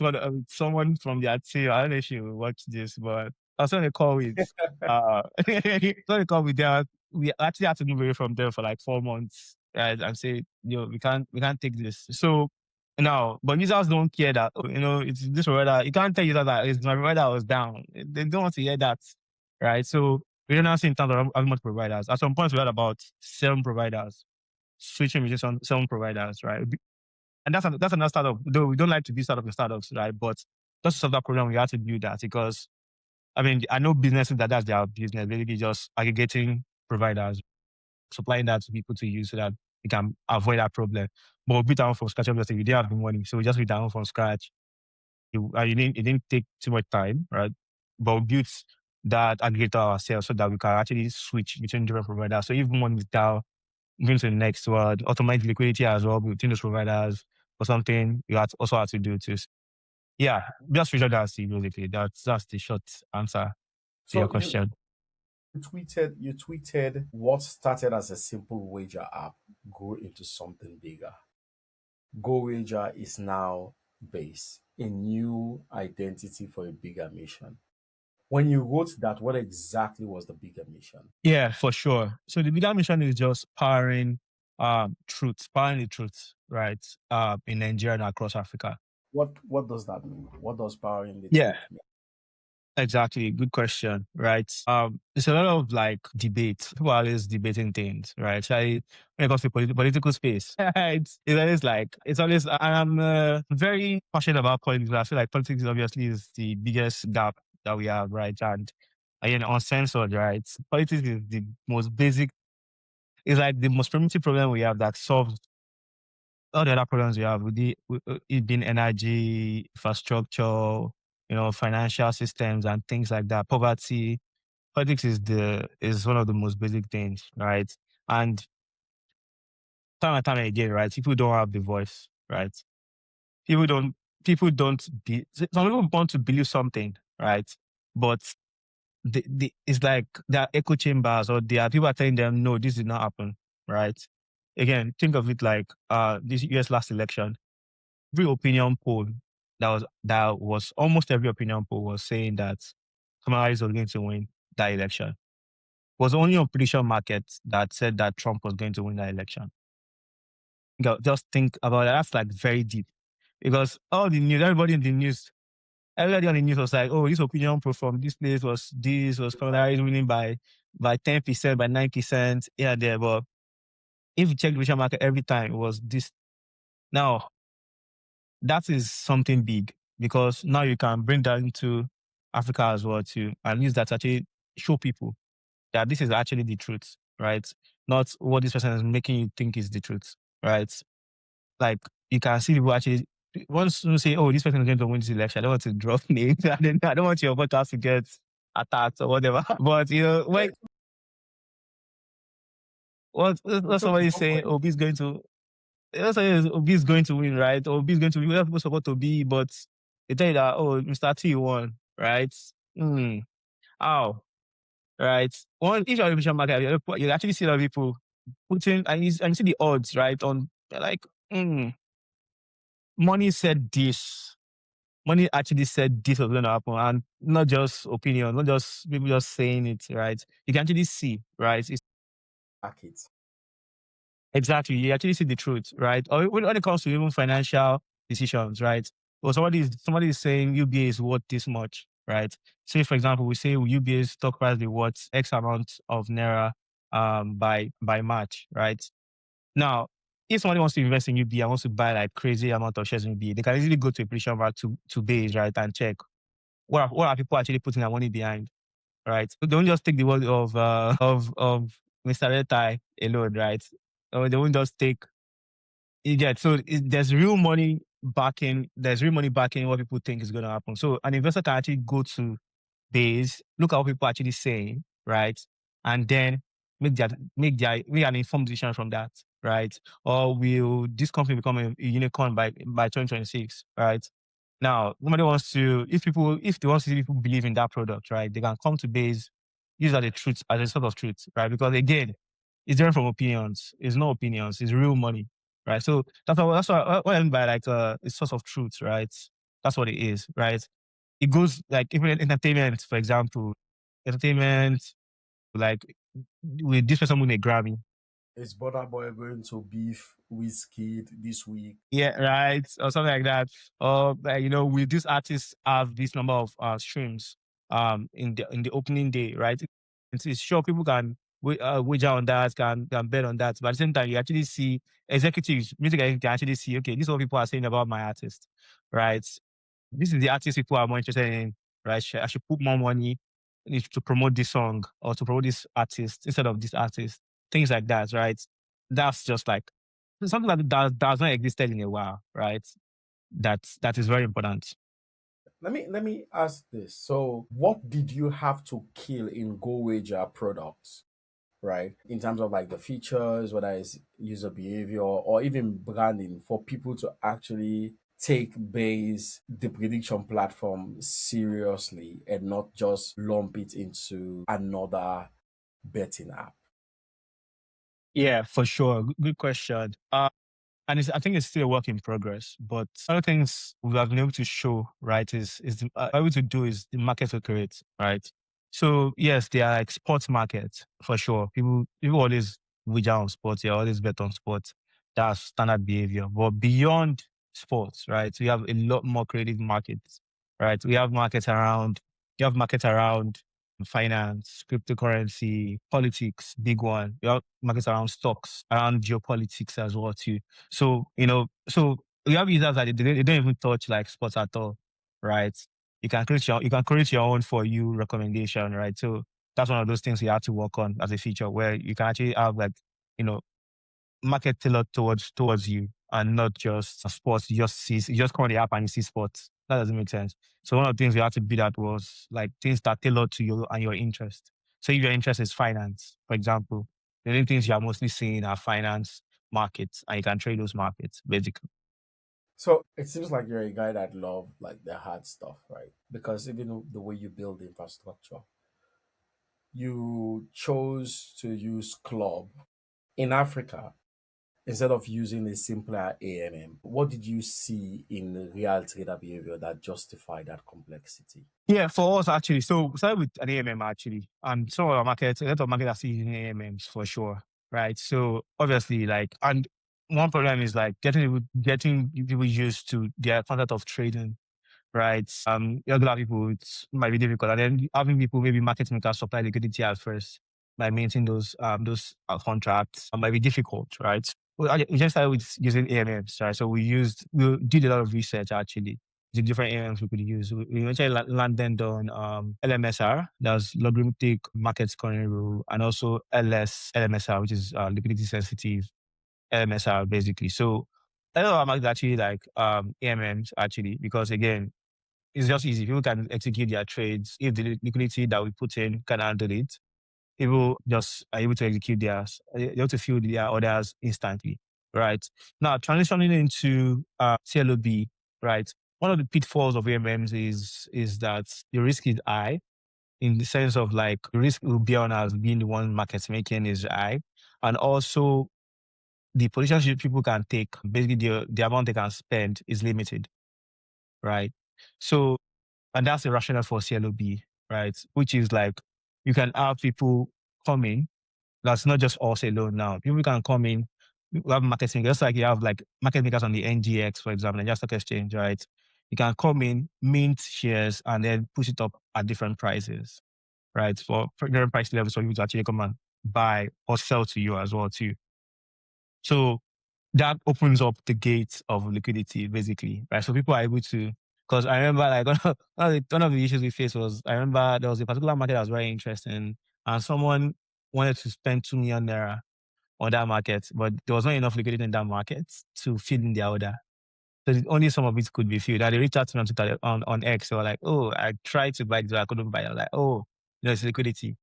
someone from their team. I don't know if she will watch this, but I'll still on the call with still on the call with them. We actually had to move away from them for like 4 months, right? And say, we can't take this. So now, but users don't care that it's this provider. You can't tell users that it's my provider was down. They don't want to hear that, right? So we don't now see in terms of how much providers. At some point, we had about 7 providers switching between seven providers, right? And that's another startup. Though we don't like to be startup in startups, right? But just to solve that problem, we had to do that because I mean I know businesses that's their business, basically just aggregating providers, supplying that to people to use so that we can avoid that problem. But we built our own from scratch. Obviously, we didn't have the money, so we just built our own from scratch. It didn't take too much time, right? But we built that aggregator ourselves so that we can actually switch between different providers. So if one is down, moving to the next one, automate liquidity as well between those providers or something also have to do too. Yeah, just redundancy basically. That's the short answer. So your question. you tweeted what started as a simple wager app grew into something bigger. GoWager is now Base, a new identity for a bigger mission. When you wrote that, what exactly was the bigger mission? Yeah, for sure. So the bigger mission is just powering the truth, right? In Nigeria and across Africa. What does that mean? What does powering the Yeah, truth mean? exactly. Good question, right? It's a lot of like debate. People are always debating things, right? So when it comes to political space, it's always, and I'm very passionate about politics. I feel like politics obviously is the biggest gap that we have, right? And again, uncensored, right? Politics is the most basic, it's like the most primitive problem we have that solves all the other problems we have with it being energy, infrastructure, financial systems and things like that, poverty. Politics is one of the most basic things, right? And time and time again, right? People don't have the voice, right? People don't people don't be some people want to believe something, right? But it's like there are echo chambers or there are people are telling them, no, this did not happen, right? Again, think of it like this US last election. Every opinion poll that was almost every opinion poll was saying that Kamala Harris was going to win that election. It was only on prediction markets that said that Trump was going to win that election. Just think about that. That's like very deep because all the news, everybody on the news was like, oh, this opinion poll from this was Kamala Harris winning by 10%, by 9%, yeah, there. But if you check the prediction market every time, it was this. Now, that is something big because now you can bring that into Africa as well too, and use that to actually show people that this is actually the truth, right? Not what this person is making you think is the truth, right? Like you can see people actually once you say, "Oh, this person is going to win this election," I don't want to drop names. I don't want your podcast to get attacked or whatever. But Yeah, what it's okay. somebody Go saying, for it. "Oh, he's going to," that's why Obi is going to win, right? Or Obi is going to win. Whether people support Obi, but they tell you that, oh, Mr. T won, right? Hmm. How? Right? One, if you're a vision market, you actually see a lot of people putting, and you see the odds, right? On like, hmm, money said this. Money actually said this was going to happen, and not just opinion, not just people just saying it, right? You can actually see, right? Back it. Exactly. You actually see the truth, right? Or when it comes to even financial decisions, right? Or somebody is saying UBA is worth this much, right? Say, for example, we say UBA's stock price be worth X amount of Naira by March, right? Now, if somebody wants to invest in UBA and wants to buy like crazy amount of shares in UBA, they can easily go to a prediction market to base, right, and check what are people actually putting their money behind, right? So don't just take the word of Mr. Red Tie alone, right? Or they won't just take you get so there's real money backing what people think is going to happen. So an investor can actually go to base, look at what people are actually saying, right? And then make an informed decision from that, right? Or will this company become a unicorn by 2026, right? Now, nobody wants to, if they want to see people believe in that product, right, they can come to base, use as a truth, as a sort of truth, right? Because again, it's different from opinions. It's no opinions, it's real money, right? So what I mean by like a source of truth, right? That's what it is, right? It goes like even in entertainment, for example, entertainment, like with this person winning a Grammy. Is Burna Boy going to beef Whiskey this week? Yeah, right. Or something like that. Or like, will this artist have this number of streams in the opening day, right? It's sure people can wager on that, can bet on that. But at the same time, you actually see executives, music executives can actually see, okay, this is what people are saying about my artist, right? This is the artist people are more interested in, right? I should put more money to promote this song or to promote this artist instead of this artist. Things like that, right? That's just like something that does not existed in a while, right? That is very important. Let me ask this. So, what did you have to kill in GoWager products, right? In terms of like the features, whether it's user behavior or even branding, for people to actually take Bayse, the prediction platform, seriously and not just lump it into another betting app? Yeah, for sure. Good question. And I think it's still a work in progress. But one of the things we have been able to show, right, able to do is the market we create, right? So yes, they are like sports markets for sure. People always wager on sports. They always bet on sports. That's standard behavior. But beyond sports, right, we have a lot more creative markets, right? We have markets around finance, cryptocurrency, politics, big one. We have markets around stocks, around geopolitics as well too. So, so we have users that they don't even touch like sports at all, right? You can create your own for you recommendation, right? So that's one of those things you have to work on as a feature where you can actually have like, you know, market tailored towards you and not just sports. You just come on the app and you see sports. That doesn't make sense. So one of the things we had to build that was like things that tailored to you and your interest. So if your interest is finance, for example, the only things you are mostly seeing are finance markets and you can trade those markets basically. So it seems like you're a guy that love like the hard stuff, right? Because even the way you build infrastructure, you chose to use club in Africa instead of using a simpler AMM. What did you see in the real trader behavior that justified that complexity? Yeah, for us actually. So we started with an AMM actually. Some of our markets, a lot of markets are still using AMMs for sure. Right. So obviously and one problem is like getting people used to their concept of trading, right? Regular people it might be difficult. And then having people maybe market makers supply liquidity at first by maintaining those contracts might be difficult, right? We just started with using AMMs, right? So we did a lot of research actually. The different AMMs we could use. We eventually landed on LMSR, that's logarithmic market scoring rule, and also LMSR, which is liquidity sensitive LMSR basically. So a lot of our markets actually like AMMs actually because again it's just easy. People can execute their trades. If the liquidity that we put in can handle it, people just are able to execute theirs. They're able to fill their orders instantly, right? Now, transitioning into CLOB, right? One of the pitfalls of AMMs is that the risk is high in the sense of like the risk will be on us being the one market making is high. And also the positions people can take, basically the amount they can spend is limited, right? So and that's the rationale for CLOB, right? Which is like you can have people come in. That's not just us alone now. People can come in. We have marketing, just like you have like market makers on the NGX, for example, and just stock exchange, right? You can come in, mint shares, and then push it up at different prices, right? For different price levels for you to actually come and buy or sell to you as well, too. So that opens up the gates of liquidity, basically, right? So people are able to, because I remember like one of the issues we faced was I remember there was a particular market that was very interesting, and someone wanted to spend 2 million naira on that market, but there was not enough liquidity in that market to fill in their order. So only some of it could be filled. And they reached out to me on Twitter, on X. They were like, "Oh, I tried to buy this, but I couldn't buy it." I was like, "Oh, it's liquidity."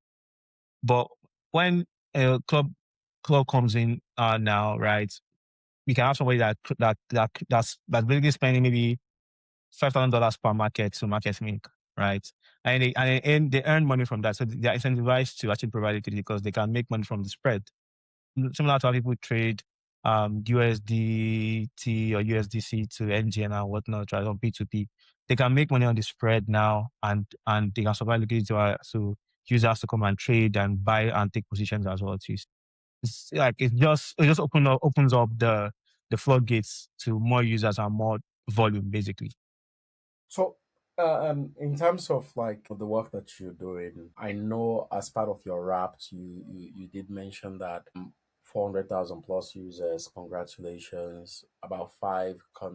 But when a club comes in now, right? We can have somebody that's basically spending maybe $5,000 per market to market make, right? And they earn money from that, so they are incentivized to actually provide liquidity because they can make money from the spread. Similar to how people trade USDT or USDC to NGN and whatnot, right? On P2P, they can make money on the spread now, and they can supply liquidity to users to come and trade and buy and take positions as well too. It's like it just opens up the floodgates to more users and more volume, basically. So, in terms of like the work that you're doing, I know as part of your rapt, you did mention that 400,000 plus users. Congratulations! About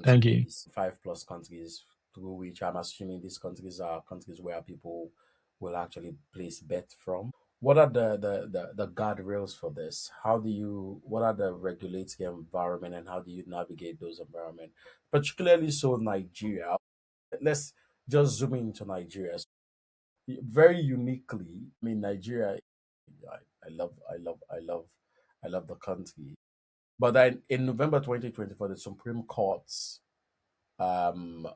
Thank you. five plus countries through which I'm assuming these countries are countries where people will actually place bet from. What are the guardrails for this? What are the regulatory environment and how do you navigate those environment? Particularly so Nigeria. Let's just zoom into Nigeria. Very uniquely, I mean Nigeria. I love the country. But then in November 2024, the Supreme Court um,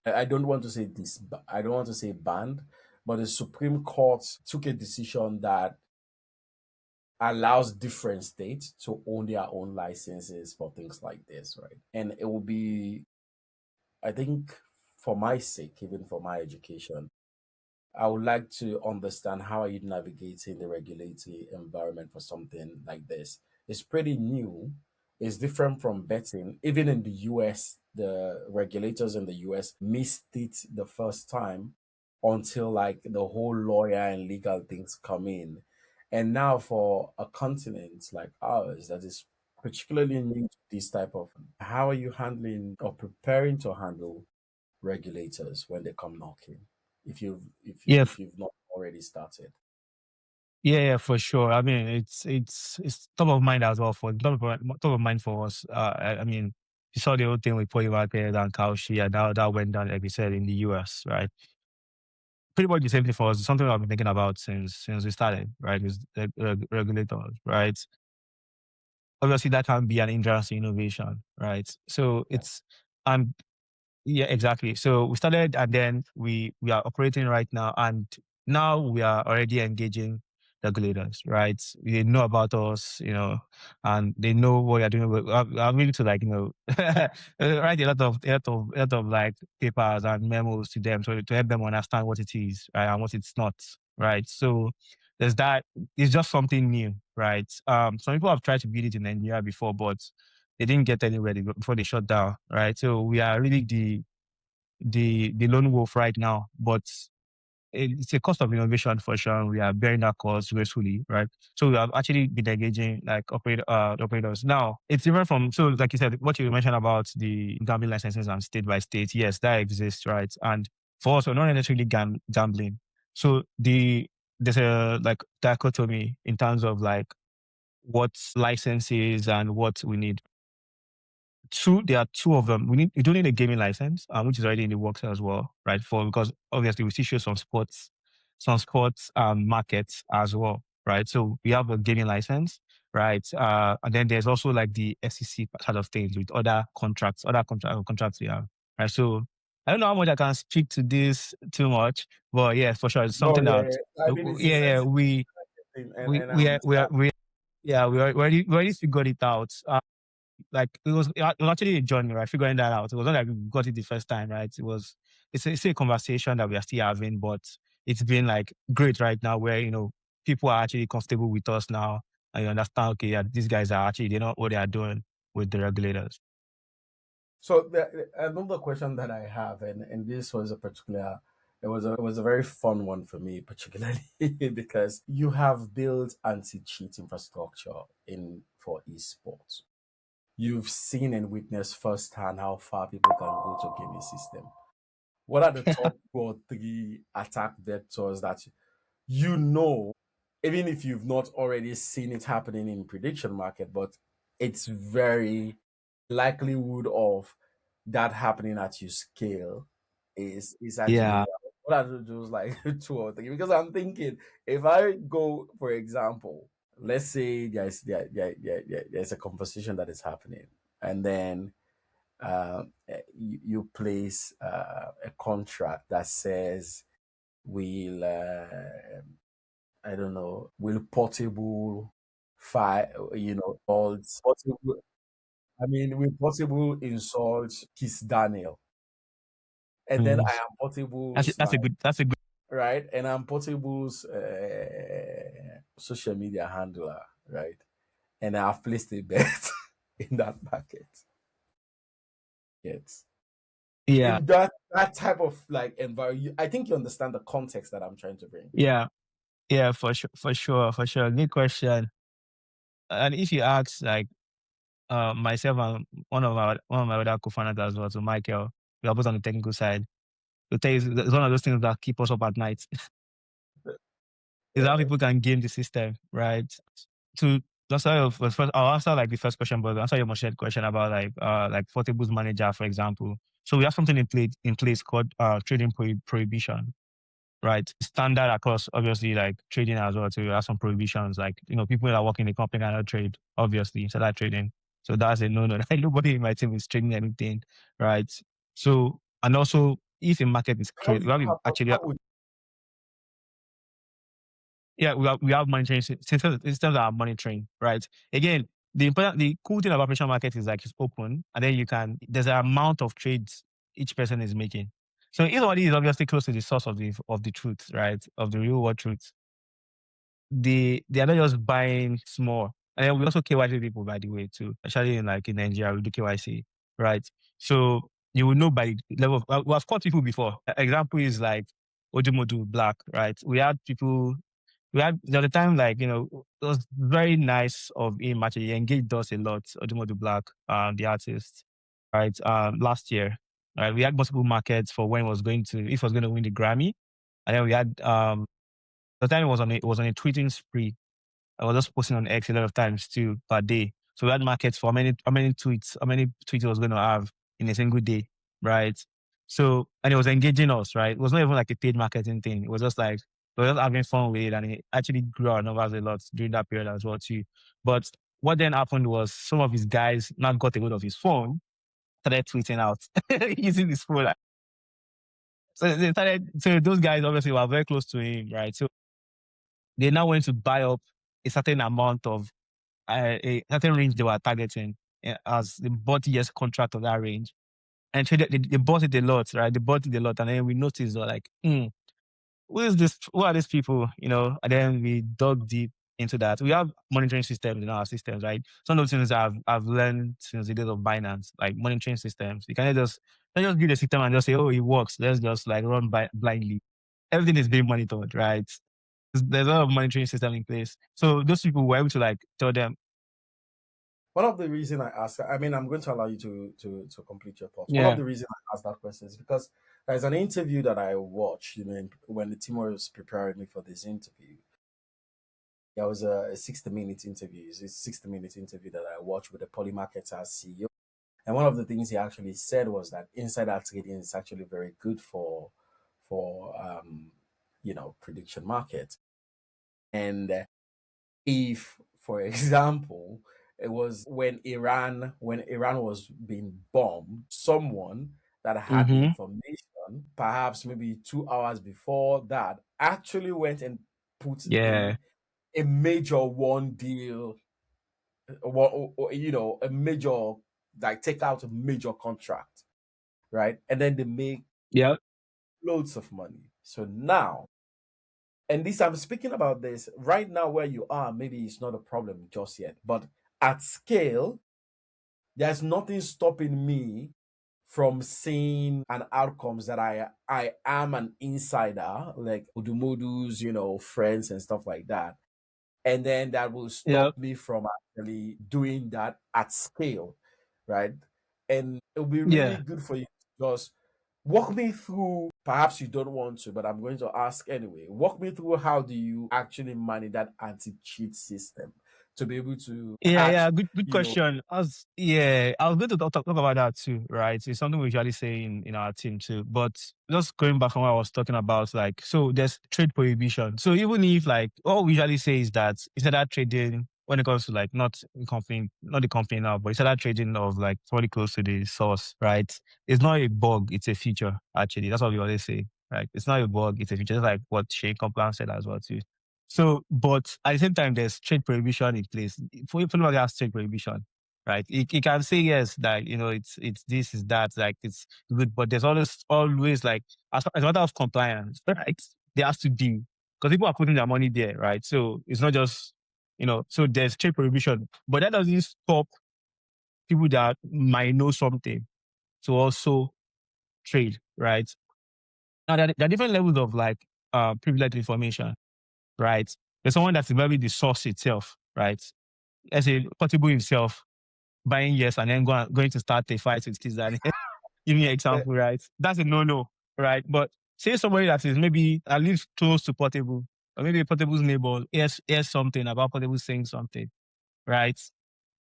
I don't want to say this, I don't want to say banned, but the Supreme Court took a decision that allows different states to own their own licenses for things like this, right? And it will be, I think, for my sake, even for my education, I would like to understand how are you navigating the regulatory environment for something like this. It's pretty new. It's different from betting. Even in the US, the regulators in the US missed it the first time until like the whole lawyer and legal things come in. And now for a continent like ours that is particularly new to this type of, how are you handling or preparing to handle regulators when they come knocking, if Yeah, you've not already started? yeah, for sure. I mean, it's top of mind as well for top of mind for us. I mean, you saw the whole thing with Polymarket and Kaushi, and that went down, like you said, in the US, right? Pretty much the same thing for us. It's something I've been thinking about since we started, right? With regulators, right? Obviously, that can be an hindrance to innovation, right? So Yeah. it's I'm Yeah, exactly. So we started, and then we are operating right now, and now we are already engaging regulators, right? They know about us, and they know what we are doing. I'm willing to, like, write a lot of like papers and memos to them to help them understand what it is, right, and what it's not, right? So there's that. It's just something new, right? Some people have tried to build it in Nigeria before, but they didn't get anywhere before they shut down, right? So we are really the lone wolf right now, but it's a cost of innovation for sure. We are bearing that cost gracefully, right? So we have actually been engaging like operators. Now it's different from, so like you said, what you mentioned about the gambling licenses and state by state. Yes, that exists, right? And for us, we're not necessarily gambling. So there's a like dichotomy in terms of like what licenses and what we need. There are two of them. We do need a gaming license, which is already in the works as well, right? Because obviously we still show some sports markets as well, right? So we have a gaming license, right? And then there's also like the SEC side of things with other contracts we have, right? So I don't know how much I can speak to this too much, but yeah, for sure, it's No, something yeah, that yeah. I mean, it's a yeah, yeah, sensitive we thing, we and I we are, we are, understand. we yeah, we already figured it out. Like it was actually a journey, right? Figuring that out. It wasn't like we got it the first time, right? It's a conversation that we are still having, but it's been like great right now where, people are actually comfortable with us now, and you understand, okay, yeah, these guys they know what they are doing with the regulators. So another question that I have, and this was it was a very fun one for me, particularly because you have built anti-cheat infrastructure in for esports. You've seen and witnessed firsthand how far people can go to gaming system. What are the top two or three attack vectors that even if you've not already seen it happening in prediction market, but it's very likelihood of that happening at your scale is actually Yeah, there. What are those like two or three? Because I'm thinking, if I go, for example, let's say there's a conversation that is happening, and then you place a contract that says we'll I don't know, will portable file, portable. I mean, will portable insult Kiss Daniel, and then I mm, am that's portable's that's a like, good that's a good right, and I'm portable's social media handler, right, and I've placed a bet in that market. Yes, yeah, if that type of like environment, I think you understand the context that I'm trying to bring. yeah, yeah, for sure. Good question. And if you ask like myself and one of my other co-founders as well, so Michael, we are both on the technical side. To tell you, it's one of those things that keep us up at night. Is how Yeah. people can game the system, right? To answer I'll answer like the first question, but to answer your more shared question about like Portable's manager, for example. So we have something in place called trading prohibition, right? Standard across obviously like trading as well. So we have some prohibitions, like people that work in the company cannot trade, obviously, so that trading. So that's a no-no. Like, nobody in my team is trading anything, right? So, and also, if a market is How created, do we you have how, actually, how would yeah, we have monitoring systems that are monitoring, right? Again, the cool thing about prediction market is like it's open, and then there's an amount of trades each person is making. So if somebody is obviously close to the source of the truth, right, of the real world truth, they are not just buying small. And then we also KYC people, by the way, too. Especially in Nigeria, we do KYC, right? So you will know by the level of, we have caught people before. Example is like Odumodu Black, right? There was a time it was very nice of him actually. He engaged us a lot, Odumodu Black, the artist, right? Last year, right? We had multiple markets for when if he was going to win the Grammy. And then we had, the time it was on a tweeting spree. I was just posting on X a lot of times too per day. So we had markets for how many tweets he was going to have in a single day, right? So, and it was engaging us, right? It was not even like a paid marketing thing. It was just like, we were just having fun with it, and it actually grew our numbers a lot during that period as well too. But what then happened was some of his guys now got a hold of his phone, started tweeting out using his phone. So those guys obviously were very close to him, right? So they now went to buy up a certain amount of a certain range they were targeting, as they bought years contract of that range and traded. They bought it a lot, right? They bought it a lot, and then we noticed, we're like, who is this? Who are these people? And then we dug deep into that. We have monitoring systems in our systems, right? Some of those things I've learned since the days of Binance, like monitoring systems. You cannot just not just build a system and just say, oh, it works. Let's just like run blindly. Everything is being monitored, right? There's a lot of monitoring system in place. So those people were able to like tell them, one of the reason I ask, I mean, I'm going to allow you to complete your thoughts. One of yeah. the reason I asked that question is because there's an interview that I watched, when the team was preparing me for this interview. There was a 60-minute interview. It's a 60-minute interview that I watched with the Polymarketer CEO. And one of the things he actually said was that insider trading is actually very good for prediction market. And if, for example, it was when Iran was being bombed, someone that had the Mm-hmm. information, perhaps maybe 2 hours before that, actually went and put Yeah. in a major one deal, a major, like, take out a major contract, right? And then they make Yeah. loads of money. So now, and this, I'm speaking about this right now where you are, maybe it's not a problem just yet, but at scale, there's nothing stopping me from seeing an outcomes that I am an insider, like Udumudu's, friends and stuff like that. And then that will Yeah. stop me from actually doing that at scale, right? And it'll be really Yeah. good for you to just walk me through. Perhaps you don't want to, but I'm going to ask anyway. Walk me through, how do you actually manage that anti-cheat system to be able to Yeah, catch, yeah, good question. I was going to talk about that too, right? It's something we usually say in our team too. But just going back on what I was talking about, like, so there's trade prohibition. So even if like all we usually say is that instead trading when it comes to like not the company now, but instead trading of like somebody close to the source, right? It's not a bug, it's a feature, actually. That's what we always say. Right? It's not a bug, it's a feature, just like what Shane Complan said as well too. So, but at the same time, there's trade prohibition in place. For anybody has trade prohibition, right? He can say yes, that it's this is that, like it's good, but there's always like as a matter of compliance, right? There has to be, because people are putting their money there, right? So it's not just so there's trade prohibition, but that doesn't stop people that might know something to also trade, right? Now there are different levels of like privileged information, right? There's someone that's maybe the source itself, right? Let's say Portable himself buying yes and then going to start a fight with Kizani. Give me an the example, right? That's a no-no, right? But say somebody that is maybe at least close to Portable, or maybe Portable's neighbor hears something about Portable saying something, right?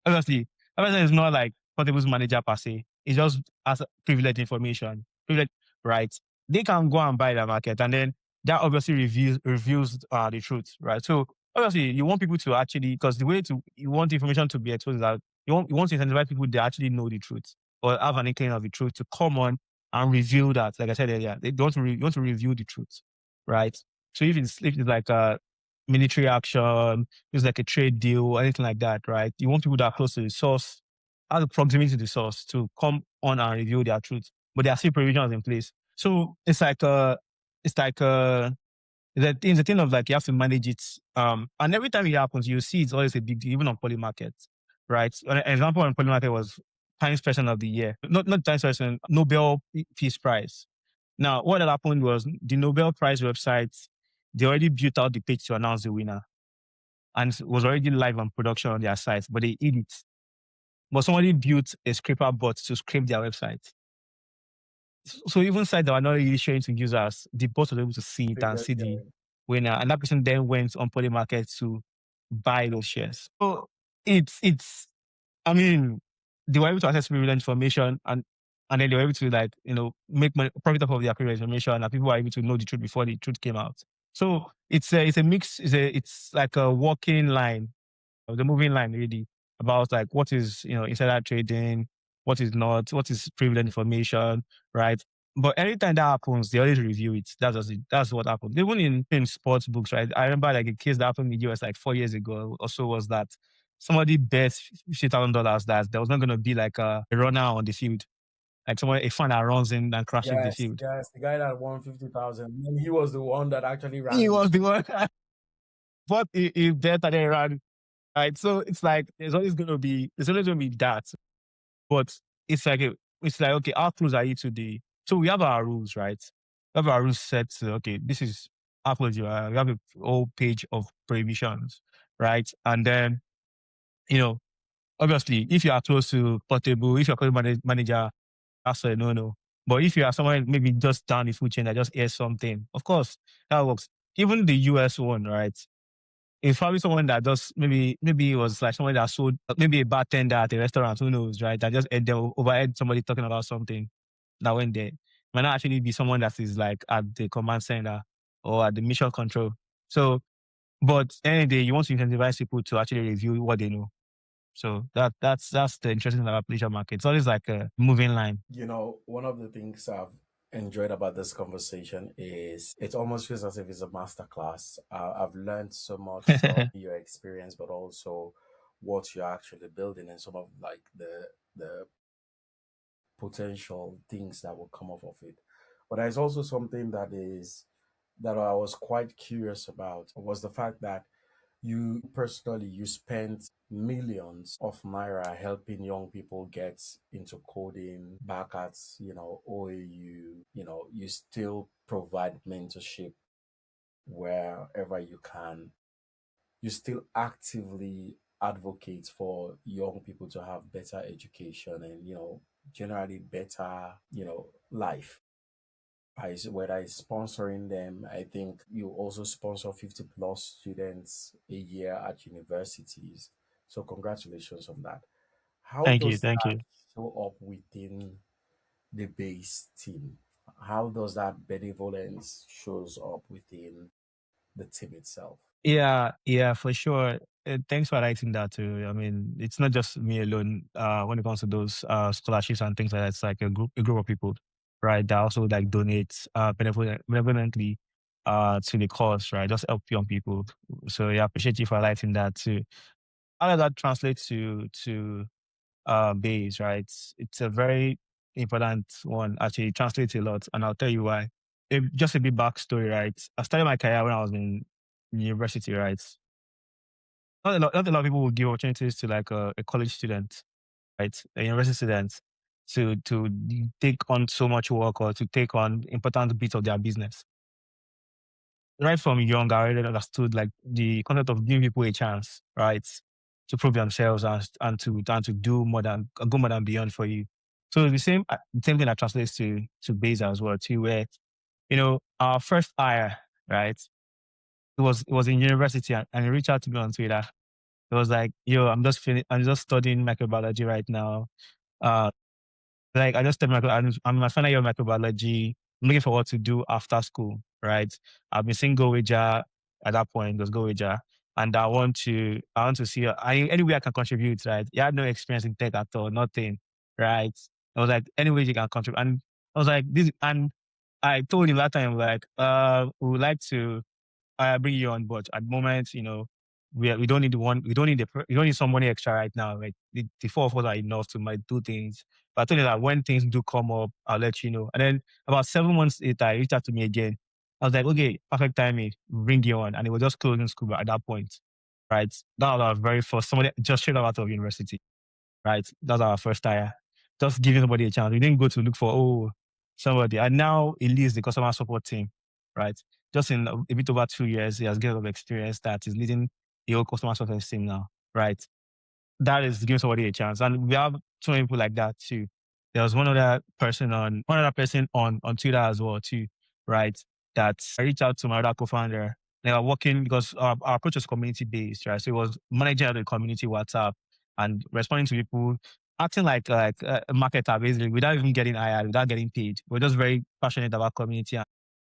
Obviously, it's not like Portable's manager per se. It's just as privileged information, privileged, right? They can go and buy the market, and then that obviously reveals the truth, right? So obviously, you want people to actually, because the way you want information to be exposed is that You want to incentivize people that actually know the truth or have an inkling of the truth to come on and reveal that. Like I said earlier, they want to you want to reveal the truth, right? So if it's like a military action, it's like a trade deal or anything like that, right? You want people that are close to the source, have the proximity to the source to come on and reveal their truth, but there are still provisions in place. So it's like it's a thing of like you have to manage it. And every time it happens, you see it's always a big deal, even on poly markets, right? An example on poly market was Times Person of the Year, not Times Person, Nobel Peace Prize. Now, what had happened was the Nobel Prize website, they already built out the page to announce the winner, and it was already live on production on their site, but they hid it. But somebody built a scraper bot to scrape their website. So even sites that were not really showing to users, the bots were able to see it and see the winner. And that person then went on Poly Market to buy those shares. So it's I mean, they were able to access privileged information and then they were able to like, make money, profit off of their privileged information, and people were able to know the truth before the truth came out. So it's a mix, it's like a walking line, the moving line really, about like what is insider trading, what is not, what is privileged information, right? But anytime that happens, they always review it. That's what happened. Even in sports books, right? I remember like a case that happened in the US like 4 years ago or so, was that somebody bet $50,000 that there was not going to be like a runner on the field, like a fan that runs in and crashes the Yes, field. yes, the guy that won 50,000. And he was the one that actually ran He the was the field. one, but he bet and then ran. Right, so it's like there's always gonna be that. But it's like, okay, how close are you to so we have our rules, right? We have our rules set to, okay, this is how close you are. We have a whole page of prohibitions, right? And then, you know, obviously, if you are close to Portable, if you're close to manager, that's a no-no. But if you are someone maybe just down the food chain that just hears something, of course, that works. Even the US one, right? It's probably someone that just maybe it was like someone that sold, maybe a bartender at a restaurant, who knows, right? That just overheard somebody talking about something that went there. Might not actually be someone that is like at the command center or at the mission control. So, but any day you want to incentivize people to actually review what they know. So that's the interesting thing about leisure market. It's always like a moving line. One of the things I've enjoyed about this conversation is it almost feels as if it's a masterclass. I've learned so much from your experience, but also what you're actually building and some of like the potential things that will come off of it. But there's also something that I was quite curious about was the fact that you personally you spent millions of naira helping young people get into coding back at OAU. You still provide mentorship wherever you can. You still actively advocate for young people to have better education and generally better life. Whether it's sponsoring them, I think you also sponsor 50 plus students a year at universities. So congratulations on that. How Thank you, does thank that you. show up within the base team? How does that benevolence shows up within the team itself? Yeah, for sure. Thanks for writing that too. I mean, it's not just me alone. When it comes to those scholarships and things like that, it's like a group of people, right? That also like donate benevolently to the cause, right? Just help young people. So yeah, appreciate you for writing that too. How does that translate to base, right? It's a very important one. Actually, it translates a lot, and I'll tell you why. Just a bit backstory, right? I started my career when I was in university, right? Not a lot of people will give opportunities to like a college student, right? A university student to take on so much work or to take on important bits of their business. Right from young, I already understood like the concept of giving people a chance, right? To prove themselves and to go more than beyond for you. So the same thing that translates to Beza as well too, where our first hire, right? It was in university, and he reached out to me on Twitter. It was like, yo, I'm just studying microbiology right now. Uh, like I just studied I'm in my final year of microbiology. I'm looking for what to do after school, right? I've been seeing GoWager at that point. It was GoWager. and I want to see any way I can contribute, right? You had no experience in tech at all, nothing, right? I was like, any way you can contribute, and I was like, this, and I told him that time, like, we would like to bring you on board. At the moment, we don't need we don't need some money extra right now. Like the four of us are enough to might do things. But I told you that when things do come up, I'll let you know. And then about 7 months later, he reached out to me again. I was like, okay, perfect timing, bring you on. And it was just closing school at that point, right? That was our very first, somebody just straight out of university, right? That's our first hire. Just giving somebody a chance. We didn't go to look for, somebody. And now he leads the customer support team, right? Just in a bit over 2 years, he has gained a lot of experience that is leading the whole customer success team now, right? That is giving somebody a chance. And we have so many people like that too. There was one other person on Twitter as well too, right? That I reached out to my other co-founder. They were working because our approach was community based, right? So it was managing the community WhatsApp and responding to people, acting like a marketer basically, without even getting hired, without getting paid. We're just very passionate about community,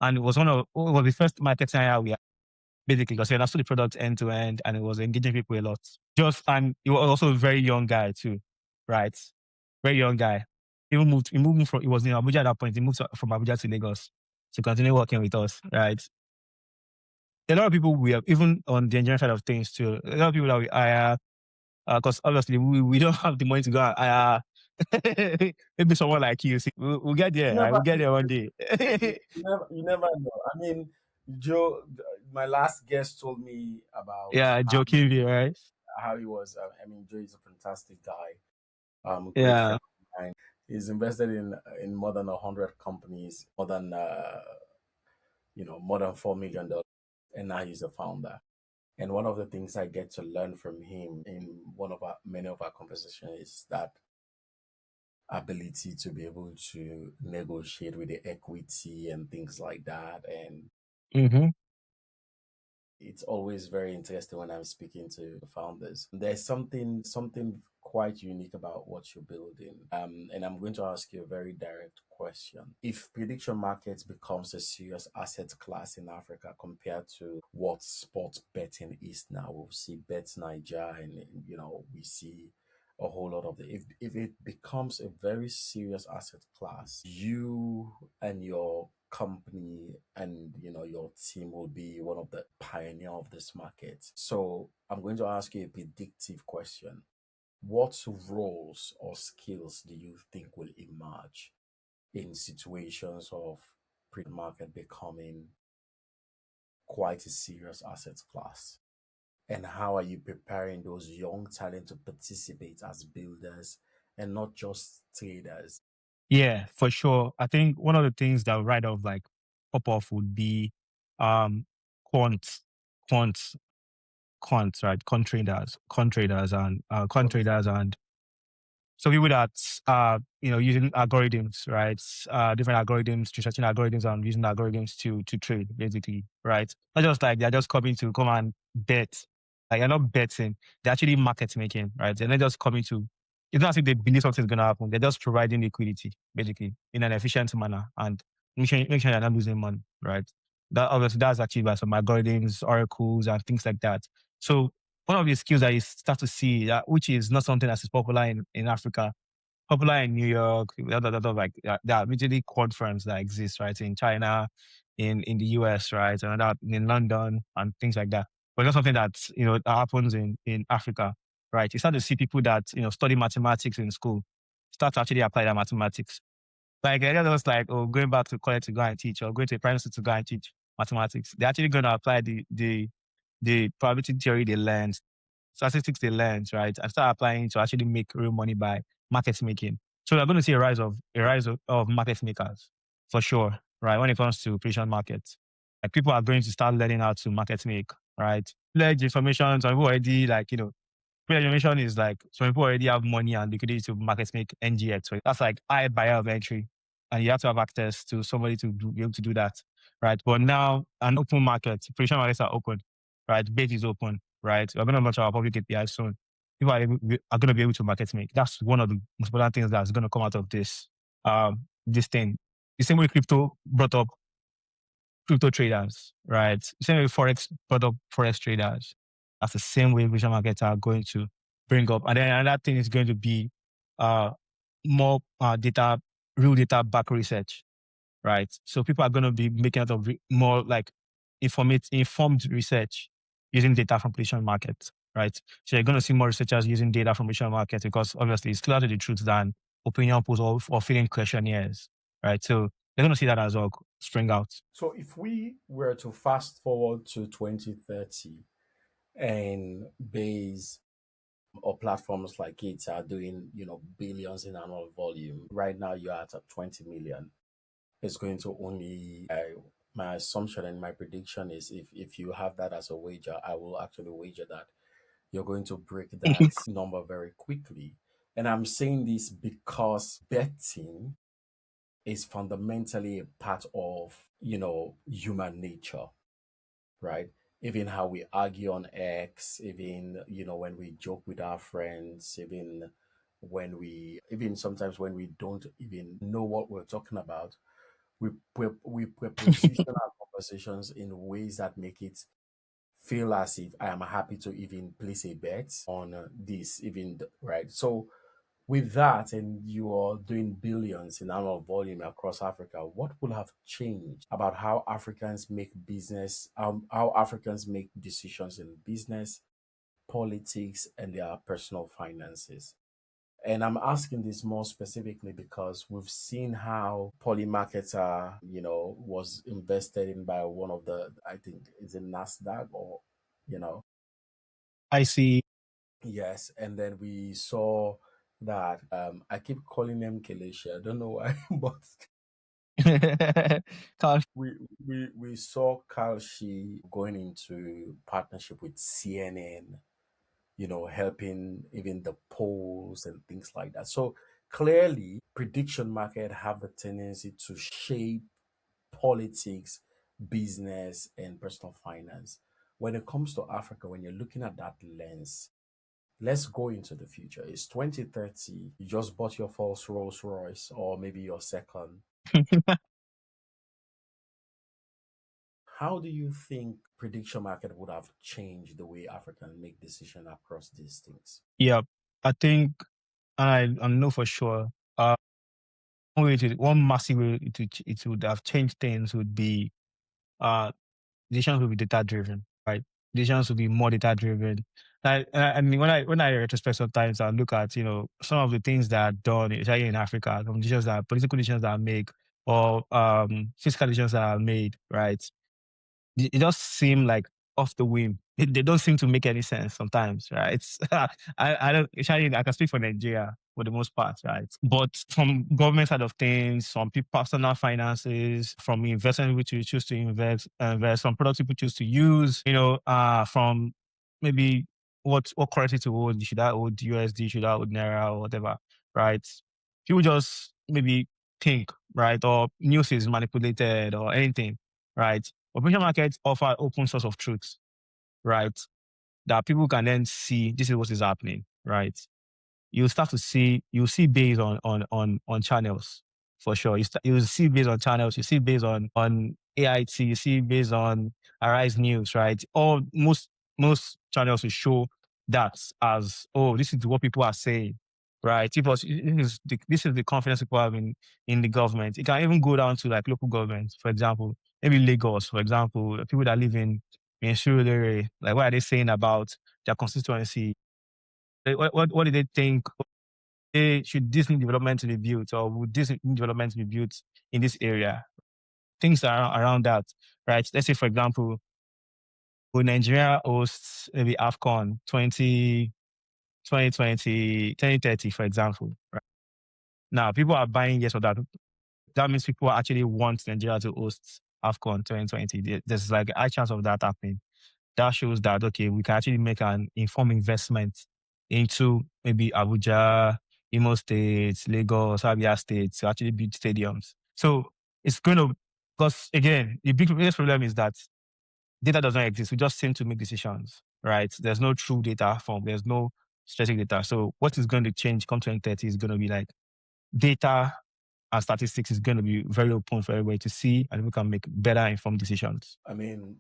and it was it was the first marketing hire we had, basically, because he understood the product end to end and it was engaging people a lot. And he was also a very young guy too, right? Very young guy. He was in Abuja at that point. He moved from Abuja to Lagos to continue working with us, right? A lot of people we have, even on the engineering side of things too, a lot of people that we hire, because obviously we don't have the money to go and hire maybe someone like you. See, we'll get You there, right? never, We'll get there one day. you never know. I mean, Joe, my last guest told me about Yeah, joking, right? how he was. I mean, Joe is a fantastic guy. Great Yeah. friend of mine. He's invested in more than 100 companies, more than $4 million, and now he's a founder. And one of the things I get to learn from him in many of our conversations is that ability to be able to negotiate with the equity and things like that. And Mm-hmm. it's always very interesting when I'm speaking to founders. There's something quite unique about what you're building. And I'm going to ask you a very direct question. If prediction markets becomes a serious asset class in Africa compared to what sports betting is now, we'll see Bet Niger, and we see a whole lot of if it becomes a very serious asset class, you and your company and your team will be one of the pioneer of this market. So I'm going to ask you a predictive question. What roles or skills do you think will emerge in situations of pre-market becoming quite a serious asset class? And how are you preparing those young talent to participate as builders and not just traders? Yeah, for sure. I think one of the things that would right off like pop off would be um quants, quants, quants, right? Quant traders and so people that using algorithms, right? Different algorithms, researching algorithms and using algorithms to trade, basically, right? Not just like they're just coming to come and bet. Like they're not betting, they're actually market making, right? They're not just coming to. It's not as if they believe something's gonna happen. They're just providing liquidity, basically, in an efficient manner and make sure they're not losing money, right? That obviously that's achieved by some algorithms, oracles, and things like that. So one of the skills that you start to see, which is not something that is popular in Africa, popular in New York, like there are literally quant firms that exist, right? In China, in the US, right? And that in London and things like that. But not something that, that happens in Africa, right? You start to see people that, study mathematics in school, start to actually apply their mathematics. Like they're just like, going back to college to go and teach or going to a private school to go and teach mathematics. They're actually going to apply the probability theory they learned, statistics they learned, right, and start applying to actually make real money by market making. So we're going to see a rise of market makers for sure, right? When it comes to prediction markets, like people are going to start learning how to market make, right? Pledge information. Some people already pledge information is like some people already have money and liquidity to market make NGX. So that's like high buyer of entry, and you have to have access to somebody to be able to do that, right? But now an open market, prediction markets are open, right? Base is open, right? We're going to launch our public KPIs soon. People are going to be able to market make. That's one of the most important things that's going to come out of this thing. The same way crypto brought up crypto traders, right? The same way Forex brought up Forex traders. That's the same way prediction markets are going to bring up. And then another thing is going to be more data, real data back research, right? So people are going to be making out of more like informed research using data from prediction markets, right? So you're going to see more researchers using data from prediction markets because obviously it's closer to the truth than opinion polls or filling questionnaires, right? So you're going to see that as well spring out. So if we were to fast forward to 2030 and Bayse or platforms like it are doing, billions in annual volume, right now you're at 20 million. It's going to only, my assumption and my prediction is if you have that as a wager, I will actually wager that you're going to break that number very quickly. And I'm saying this because betting is fundamentally a part of, human nature, right? Even how we argue on X, even, when we joke with our friends, even sometimes when we don't even know what we're talking about, we position our conversations in ways that make it feel as if I am happy to even place a bet on this, even right. So with that, and you are doing billions in annual volume across Africa, what will have changed about how Africans make business, how Africans make decisions in business, politics, and their personal finances? And I'm asking this more specifically because we've seen how Polymarketer, was invested in by one of the, I think, is it NASDAQ or, you know, I see. yes. And then we saw that, I keep calling them Kelechi. I don't know why, but Gosh. we saw Kalshi going into partnership with CNN, helping even the polls and things like that. So clearly, prediction market have the tendency to shape politics, business, and personal finance. When it comes to Africa, when you're looking at that lens, let's go into the future. It's 2030. You just bought your first Rolls Royce or maybe your second. How do you think prediction market would have changed the way Africans make decisions across these things? Yeah, I think I know for sure. One massive way it would have changed things would be uh decisions will be data driven, right? Decisions will be more data driven. I mean, when I retrospect, sometimes I look at some of the things that are done, especially in Africa, some decisions that political decisions that are made, or fiscal decisions that are made, right? It does seem like off the whim. They don't seem to make any sense sometimes, right? It's, I don't, actually, I can speak for Nigeria for the most part, right? But from government side of things, from personal finances, from investment which you choose to invest, from products people choose to use, from maybe what currency to hold, should I hold USD, should I hold Naira or whatever, right? People just maybe think, right? Or news is manipulated or anything, right? Operation markets offer open source of truth, right? That people can then see this is what is happening, right? You'll see based on channels for sure. You'll see based on channels, you see based on AIT, you see based on Arise News, right? All most channels will show that as, oh, this is what people are saying, right? This is the confidence people have in the government. It can even go down to like local governments, for example, maybe Lagos, for example, people that live in Surulere, like what are they saying about their constituency? What do they think? Should this new development be built, or would this new development be built in this area? Things around that, right? Let's say, for example, will Nigeria host maybe AFCON 2030, for example, right? Now, people are buying yes or that. That means people actually want Nigeria to host AFCON 2020. There's like a high chance of that happening. That shows that, okay, we can actually make an informed investment into maybe Abuja, Imo State, Lagos, Abia State to actually build stadiums. So it's going to, because again, the biggest problem is that data does not exist. We just seem to make decisions, right? There's no true data form. There's no strategic data. So what is going to change come 2030 is going to be like data and statistics is going to be very open for everybody to see, and we can make better informed decisions. I mean,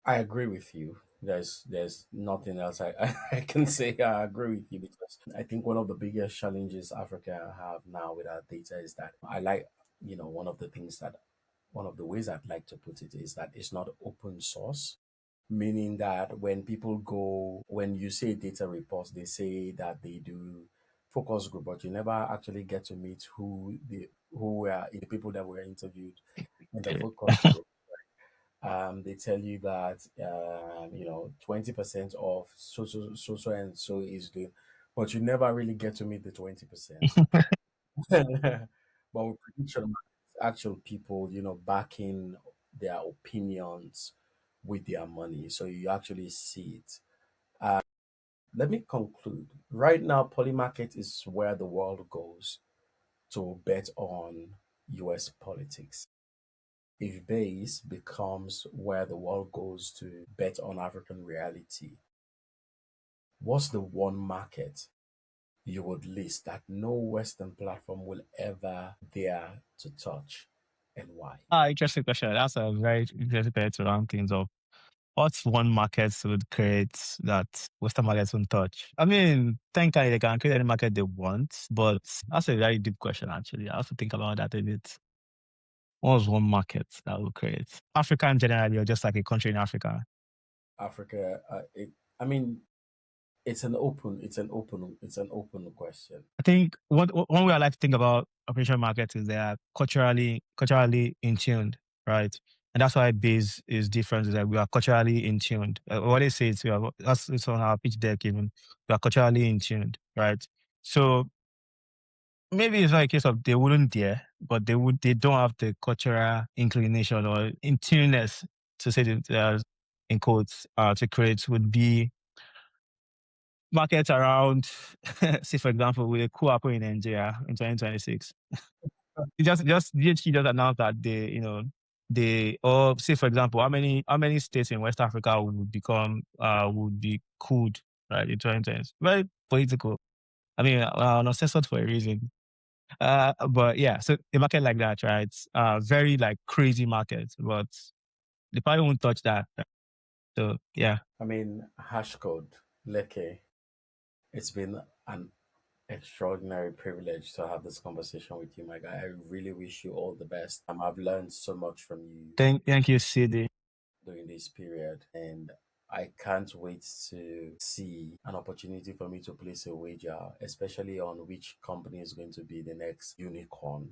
I agree with you. There's nothing else I can say. I agree with you because I think one of the biggest challenges Africa have now with our data is that I like, one of the things that one of the ways I'd like to put it is that it's not open source, meaning that when you say data reports, they say that they do focus group, but you never actually get to meet who were the people that were interviewed in the focus group. They tell you that 20% of so and so is doing, but you never really get to meet the 20%. But with prediction markets, actual people, backing their opinions with their money, so you actually see it. Let me conclude. Right now, polymarket is where the world goes to bet on US politics. If base becomes where the world goes to bet on African reality, what's the one market you would list that no Western platform will ever dare to touch, and why? Interesting question. That's a very interesting way to round things up. What's one market would create that Western markets won't touch? I mean, technically they can create any market they want, but that's a very deep question actually. I have to think about that a bit. What's one market that will create? Africa in generally, or just like a country in Africa? Africa, I mean, it's an open question. I think one way I like to think about operation markets is they are culturally in tuned, right? And that's why base is different. Is that we are culturally in tuned. What they say is that's it's on our pitch deck even. We are culturally in tuned, right? So maybe it's not a case of they wouldn't dare, but they don't have the cultural inclination or in tuneness to say that in quotes to create would be markets around, say for example, with a coup happening in Nigeria in 2026. Just DHT just announced that or say for example, how many states in West Africa would be cooled right in 2020. Very political. I mean, not censored for a reason. But yeah, so a market like that, right? Very like crazy market, but they probably won't touch that. So yeah. I mean, hash code, Leke. It's been an extraordinary privilege to have this conversation with you, my guy. I really wish you all the best. I've learned so much from you Thank you, CD. during this period, and I can't wait to see an opportunity for me to place a wager, especially on which company is going to be the next unicorn.